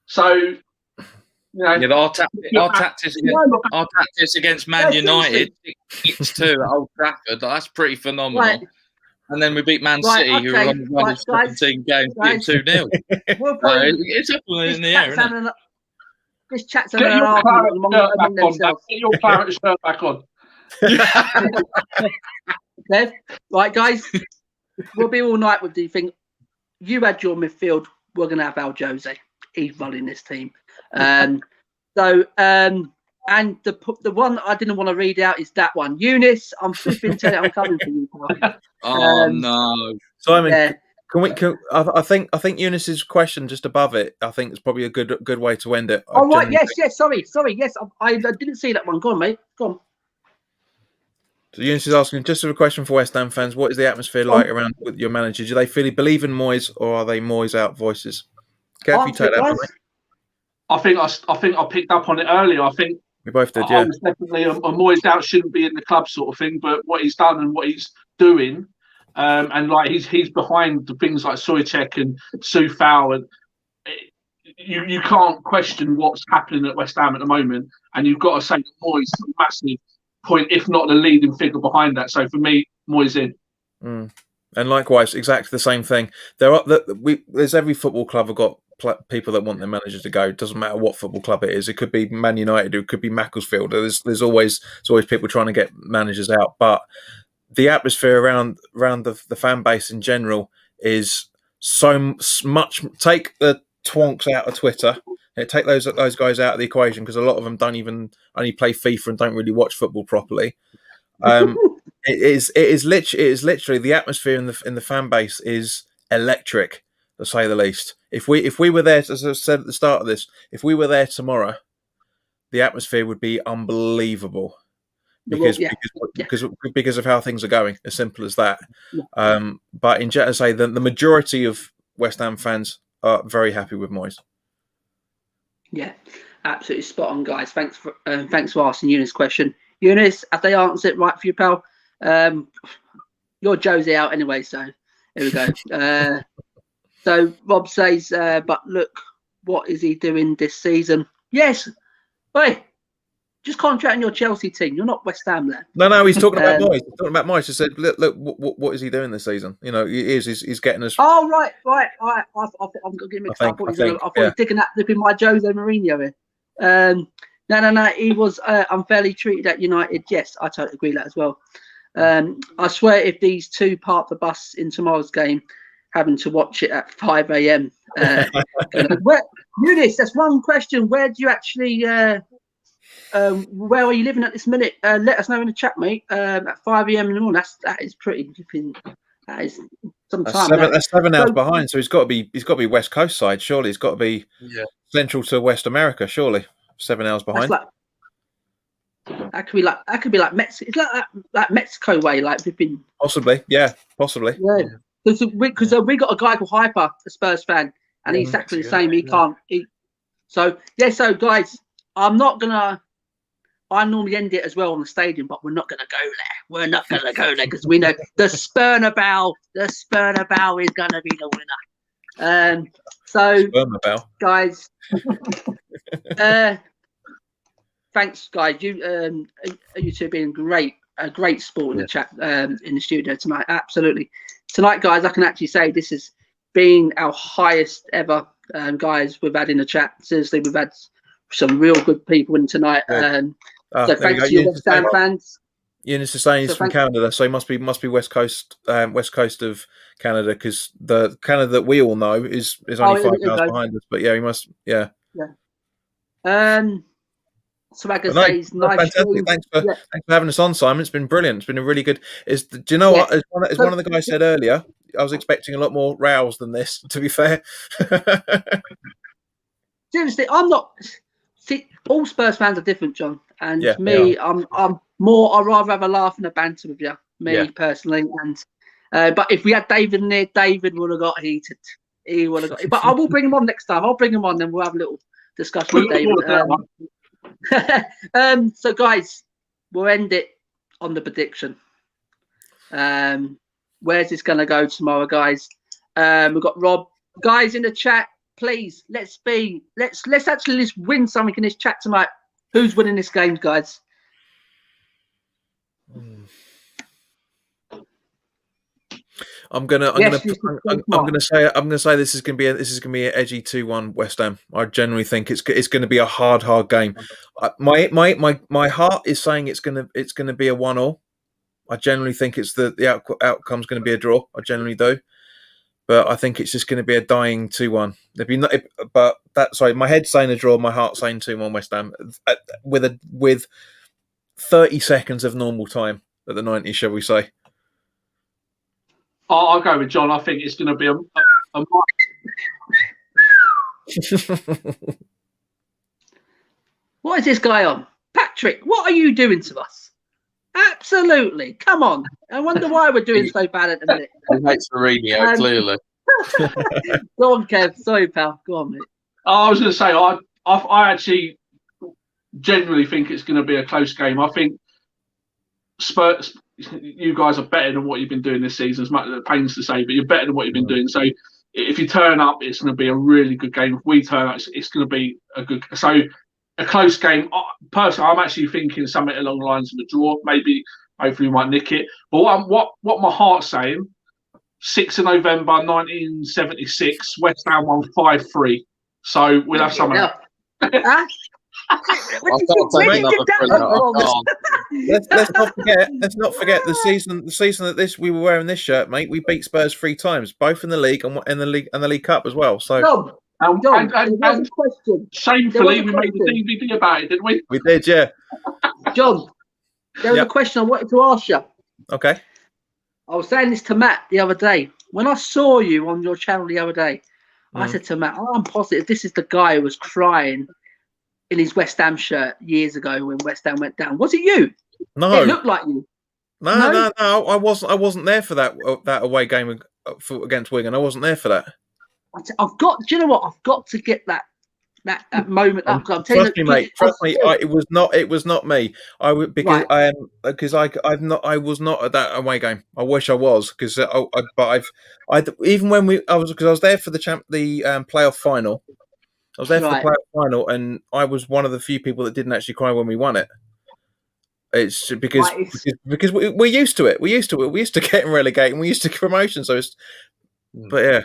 So, but our tactics against Man United, 6-2 at Old Trafford, that's pretty phenomenal. Right. And then we beat Man City, who were on the run of 17 games, 2-0. It's up in the air, isn't it? This chat's Get your claret shirt back on. Kev, right, guys, we'll be all night with the thing. You had your midfield. We're going to have our Jose. He's running this team. And the one I didn't want to read out is that one. Eunice, I'm flipping to it. I'm coming for you. No, Simon. Yeah. I think Eunice's question just above it. I think it's probably a good way to end it. Oh right, yes. Sorry. Yes, I didn't see that one. Go on, mate. Go on. So Eunice is asking just a question for West Ham fans: what is the atmosphere like around with your manager? Do they fully believe in Moyes, or are they Moyes out voices? Kev, you take that one. I think I picked up on it earlier. I think we both did. I was definitely a Moyes out shouldn't be in the club sort of thing, but what he's done and what he's doing, and like he's behind the things like Souček and Soufal, and you can't question what's happening at West Ham at the moment, and you've got to say that Moyes is a massive point, if not the leading figure behind that. So for me, Moyes in. And likewise, exactly the same thing. There's every football club have got people that want their manager to go. It doesn't matter what football club it is. It could be Man United, it could be Macclesfield. There's always people trying to get managers out. But the atmosphere around the fan base in general is so much. Take the twonks out of Twitter. Yeah, take those guys out of the equation because a lot of them don't even only play FIFA and don't really watch football properly. It is literally the atmosphere in the fan base is electric, to say the least. If we were there, as I said at the start of this, if we were there tomorrow, the atmosphere would be unbelievable because of how things are going. As simple as that. Yeah. But in general, I say the majority of West Ham fans are very happy with Moyes. Yeah, absolutely spot on, guys. Thanks for asking Eunice question. Eunice, have they answered it right for you, pal? You're Josie out anyway, so here we go. So Rob says, but look, what is he doing this season? Yes, wait, just concentrate on your Chelsea team. You're not West Ham there. No, he's talking about Moyes. He's talking about Moyes. He said, look, what is he doing this season? You know, he's getting us. Oh, right. I've got to get mixed up. I thought he was digging that flipping my Jose Mourinho here. No. He was unfairly treated at United. Yes, I totally agree with that as well. I swear, if these two park the bus in tomorrow's game, having to watch it at 5 a.m. Eunice, that's one question. Where do you actually? Where are you living at this minute? Let us know in the chat, mate. At 5 a.m. in the morning. That is pretty. That is some time. That's 7 hours behind. So he's got to be West Coast side. Surely he's got to be central to West America. Surely 7 hours behind. That could be like Mexico. It's like Mexico way. Like we've been possibly. Yeah. Because we got a guy called Hyper, a Spurs fan, and he's exactly the same. He can't. So guys, I normally end it as well on the stadium, but we're not going to go there. We're not going to go there because we know the Spurnabel is going to be the winner. Spurnabel. Guys, thanks, guys. You two have been a great sport in the chat, in the studio tonight. Absolutely. Tonight, guys, I can actually say this has been our highest ever, guys, we've had in the chat. Seriously, we've had some real good people in tonight. So thanks to you, West Ham fans. Eunice is saying he's from Canada, so he must be West Coast of Canada, because the Canada that we all know is only 5 hours behind us. But yeah, he must. Yeah. So like I say, it's nice. Fantastic. Thanks for having us on, Simon. It's been brilliant. It's been a really good. Do you know what? As one of the guys said earlier, I was expecting a lot more rows than this. To be fair. Seriously, I'm not. See, all Spurs fans are different, John. And me, I'm more. I'd rather have a laugh and a banter with you, personally. And but if we had David in there, David would have got heated. He would have got. But I will bring him on next time. I'll bring him on, then we'll have a little discussion with David. So guys, we'll end it on the prediction. Where's this going to go tomorrow, guys? We've got Rob, guys, in the chat. Please, let's actually just win something in this chat tonight. Who's winning this game, guys? I'm gonna say this is gonna be an edgy 2-1 West Ham. I generally think it's gonna be a hard game. My heart is saying it's gonna be a 1-1. I generally think it's the outcome's gonna be a draw. I generally do, but I think it's just gonna be a dying 2-1. My head's saying a draw, my heart's saying 2-1 West Ham with 30 seconds of normal time at the 90s, shall we say? I'll go with John. I think it's going to be a What is this guy on? Patrick, what are you doing to us? Absolutely. Come on. I wonder why we're doing so bad at the minute. He hates Mourinho, clearly. Go on, Kev. Sorry, pal. Go on, mate. I was going to say, I actually genuinely think it's going to be a close game. I think Spurs, you guys are better than what you've been doing this season, as much as it pains to say, but you're better than what you've been doing. So if you turn up, it's going to be a really good game. If we turn up, it's going to be a close game. Personally, I'm actually thinking something along the lines of a draw. Hopefully we might nick it. But what my heart's saying, 6th of November 1976, West Ham won 5-3. So we'll have something. Let's not forget the season that we were wearing this shirt, mate. We beat Spurs 3 times, both in the league and in the league Cup as well. So John, there was a question. Shamefully, we made a DVD about it, didn't we? We did, yeah. John, there was a question I wanted to ask you. Okay. I was saying this to Matt the other day. When I saw you on your channel the other day, I said to Matt, I'm positive this is the guy who was crying in his West Ham shirt years ago when West Ham went down. Was it you? No. It looked like you. No. I wasn't there for that away game against Wigan. I wasn't there for that. I've got. Do you know what? I've got to get that moment up. I'm Trust me, mate. Trust me. It was not me. I was not at that away game. I wish I was because even when I was there for the playoff final. I was there for the playoff final, and I was one of the few people that didn't actually cry when we won it. It's because we're used to it. We're used to it. We're used to getting relegated. And we're used to promotion. So it's, but yeah.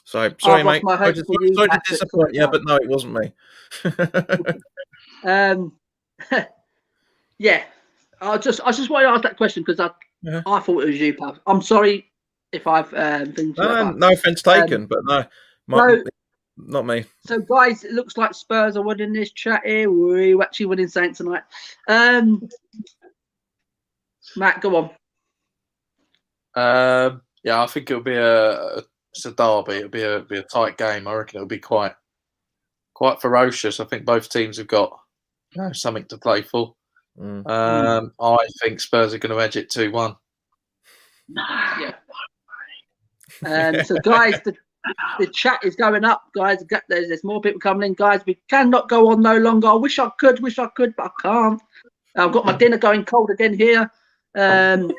So sorry, mate. Sorry to disappoint you, but no, it wasn't me. Yeah. I just wanted to ask that question because I thought it was you, pal. I'm sorry if I've been. No offense taken, but no, not me. So, guys, it looks like Spurs are winning this chat here. We're actually winning Saints tonight. Matt, go on. Yeah, I think it'll be it's a derby. It'll be a tight game. I reckon it'll be quite ferocious. I think both teams have got something to play for. I think Spurs are going to edge it 2-1. Yeah. So, guys, the chat is going up, guys. There's more people coming in, guys. We cannot go on no longer. I wish I could, but I can't. I've got my dinner going cold again here. Right.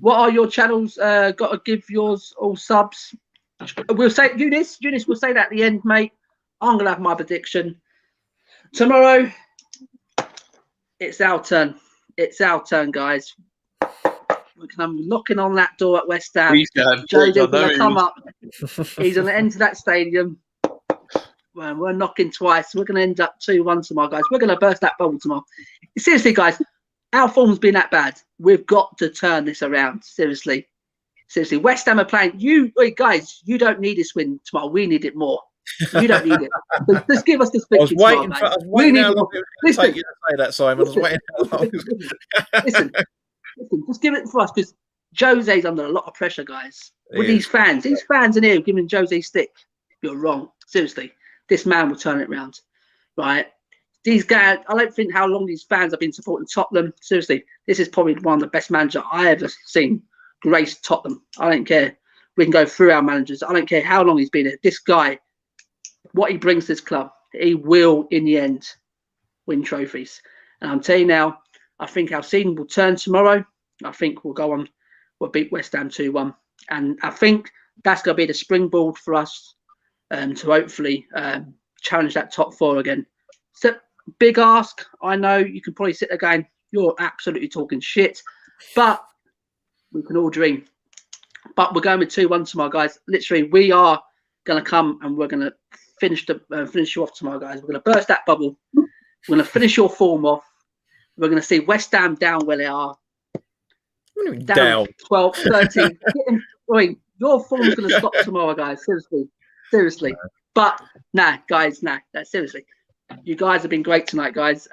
What are your channels? Got to give yours all subs. We'll say Eunice. We'll say that at the end, mate. I'm gonna have my prediction tomorrow. It's our turn. It's our turn, guys. We're gonna be knocking on that door at West Ham. Joe's gonna come up. He's gonna enter that stadium. Well, we're knocking twice. We're gonna end up 2-1 tomorrow, guys. We're gonna burst that bubble tomorrow. Seriously, guys, our form's been that bad. We've got to turn this around. Seriously. West Ham are playing. Guys, you don't need this win tomorrow. We need it more. You don't need it. Just give us this victory tomorrow, guys. I was waiting how long it was going to take you to say that, Simon. Listen, just give it for us because Jose's under a lot of pressure, guys. With these fans in here giving Jose stick. You're wrong. Seriously, this man will turn it around, right? These guys, I don't think how long these fans have been supporting Tottenham. Seriously, this is probably one of the best managers I ever seen grace Tottenham. I don't care. We can go through our managers. I don't care how long he's been here. This guy, what he brings to this club, he will in the end win trophies. And I'm telling you now, I think our season will turn tomorrow. I think we'll go on. We'll beat West Ham 2-1. And I think that's going to be the springboard for us to hopefully challenge that top four again. So, big ask. I know you can probably sit there going, you're absolutely talking shit. But we can all dream. But we're going with 2-1 tomorrow, guys. Literally, we are going to come and we're going to finish you off tomorrow, guys. We're going to burst that bubble. We're going to finish your form off. We're going to see West Ham down where they are. Down 12, 13. Your form's going to stop tomorrow, guys. Seriously. But guys, seriously. You guys have been great tonight, guys.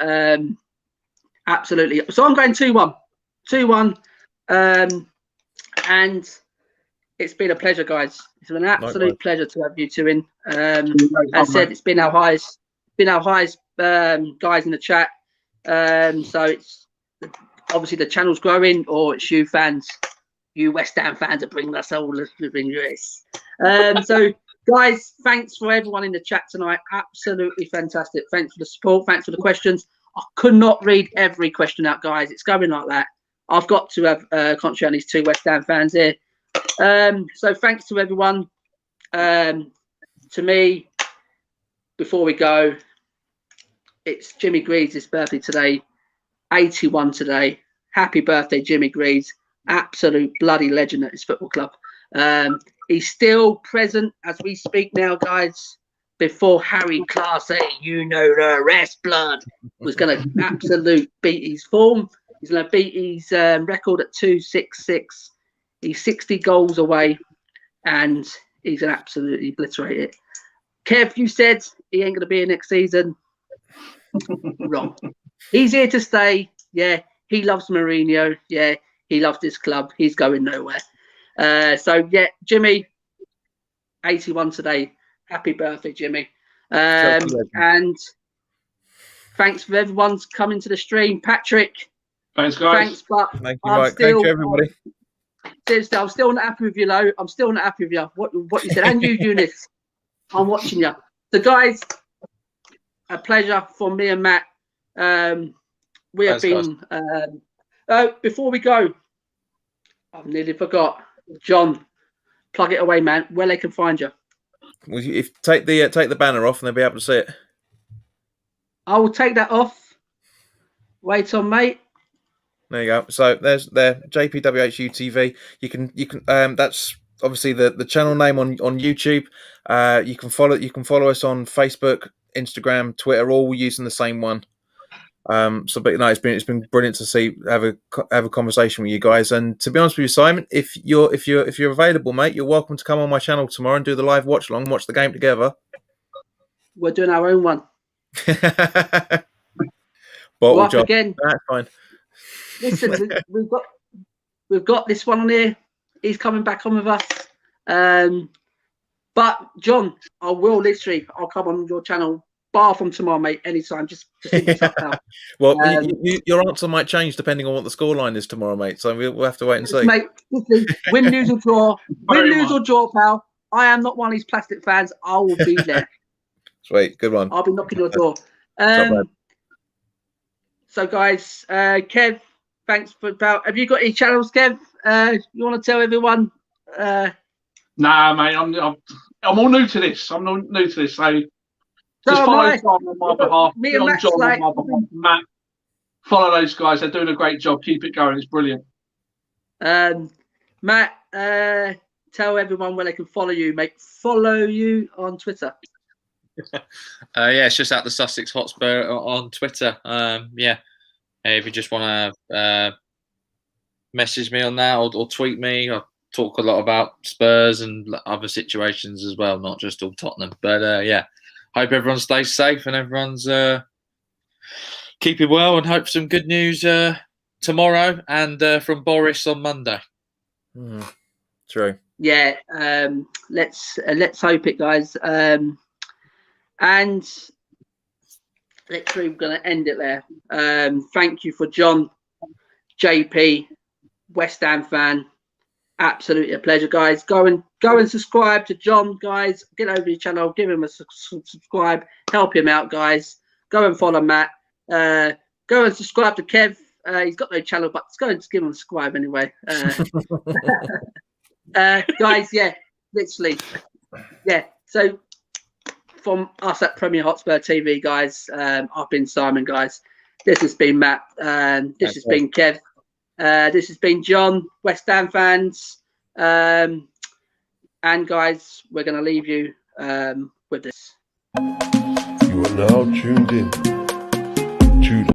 Absolutely. So I'm going 2-1. 2-1. And it's been a pleasure, guys. It's been an absolute pleasure to have you two in. As I said, it's been our highest guys in the chat. So it's obviously the channel's growing, or it's you fans, you West Ham fans are bringing us all this. So guys, thanks for everyone in the chat tonight. Absolutely fantastic. Thanks for the support. Thanks for the questions. I could not read every question out, guys. It's going like that. I've got to have concentrate on these two West Ham fans here. So thanks to everyone. To me, before we go, it's Jimmy Greaves' birthday today. 81 today. Happy birthday, Jimmy Greaves. Absolute bloody legend at his football club. He's still present as we speak now, guys. Before Harry Clase, you know the rest, blood, was going to absolute beat his form. He's going to beat his record at 266. He's 60 goals away and he's going to absolutely obliterate it. Kev, you said he ain't going to be here next season. Wrong. He's here to stay. Yeah, he loves Mourinho. Yeah, he loves this club. He's going nowhere. So, yeah, Jimmy, 81 today. Happy birthday, Jimmy. And thanks for everyone's coming to the stream. Patrick. Thanks, guys. Thanks, but Thank you, Mike. Thank you, everybody. Seriously, I'm still not happy with you, Lo. I'm still not happy with you. What you said. And you, Eunice. I'm watching you. So, guys, a pleasure for me and Matt. We have been. Before we go, I've nearly forgot. John, plug it away, man. Where they can find you. Well, if take the banner off, and they'll be able to see it. I will take that off. Wait on, mate. There you go. So there's JPWHU TV. You can that's obviously the channel name on YouTube. You can follow us on Facebook, Instagram, Twitter, all using the same one. But no, it's been brilliant to have a conversation with you guys. And to be honest with you, Simon, if you're available, mate, you're welcome to come on my channel tomorrow and do the live watch along, watch the game together. We're doing our own one. Bottle job. Again. That's fine. Listen, we've got this one on here. He's coming back on with us. But John, I'll come on your channel. Bar from tomorrow, mate. Anytime. Just up, well, your answer might change depending on what the scoreline is tomorrow, mate. So we'll have to wait and see. Mate, win, lose or draw. Win, lose or draw, pal. I am not one of these plastic fans. I will be there. Sweet, good one. I'll be knocking your door. So, guys, Kev, thanks for about. Have you got any channels, Kev? You want to tell everyone? Nah, mate. I'm all new to this. I'm not new to this. So. Just follow John on my behalf. Me and Matt's like, on my behalf. Matt, follow those guys. They're doing a great job. Keep it going. It's brilliant. Matt, tell everyone where they can follow you, mate. Follow you on Twitter. It's just at the Sussex Hotspur on Twitter. If you just want to message me on that or tweet me, I talk a lot about Spurs and other situations as well, not just all Tottenham. But hope everyone stays safe and everyone's keeping well, and hope some good news tomorrow and from Boris on Monday. True. Yeah, let's hope it, guys. And literally, we're going to end it there. Thank you for John, JP, West Ham fan. Absolutely a pleasure, guys. Go and subscribe to John, guys. Get over your channel, give him a subscribe, help him out, guys. Go and follow Matt. Go and subscribe to Kev. He's got no channel, but go and give him a subscribe anyway. Guys, literally, So from us at Premier Hotspur TV, guys, I've been Simon, guys. This has been Matt, and this has been Kev. This has been John, West Ham fans. And guys, we're going to leave you with this. You are now tuned in to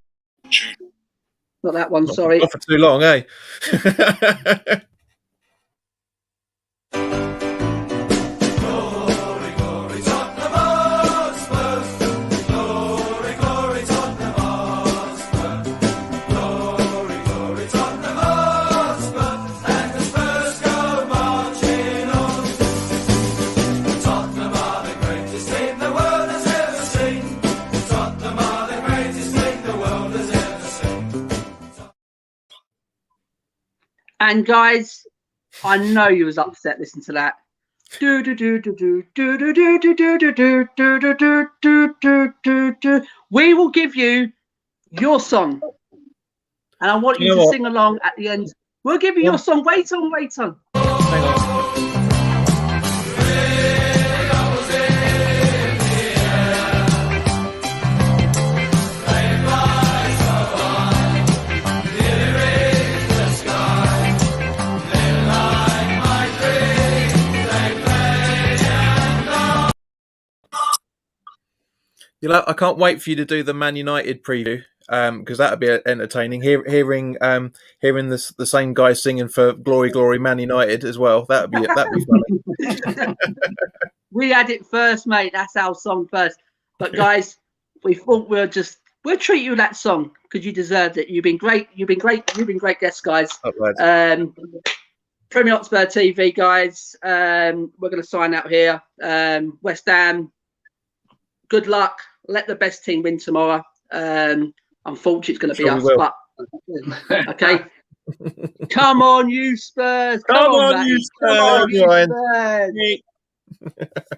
Not that one, sorry. Not for too long, eh? And guys, I know you was upset listening to that. We will give you your song, and I want you to sing along at the end. We'll give you your song. Wait on. Hang on. I can't wait for you to do the Man United preview because that would be entertaining. Hearing the same guys singing for "Glory, Glory, Man United" as well. That'd be funny. We had it first, mate. That's our song first. But guys, we thought we'll treat you that song because you deserved it. You've been great. You've been great guests, guys. Premier Hotspur TV, guys. We're going to sign out here. West Ham, good luck. Let the best team win tomorrow. Unfortunately, it's going to be us. But okay. Come on, you Spurs. Come on, you Spurs.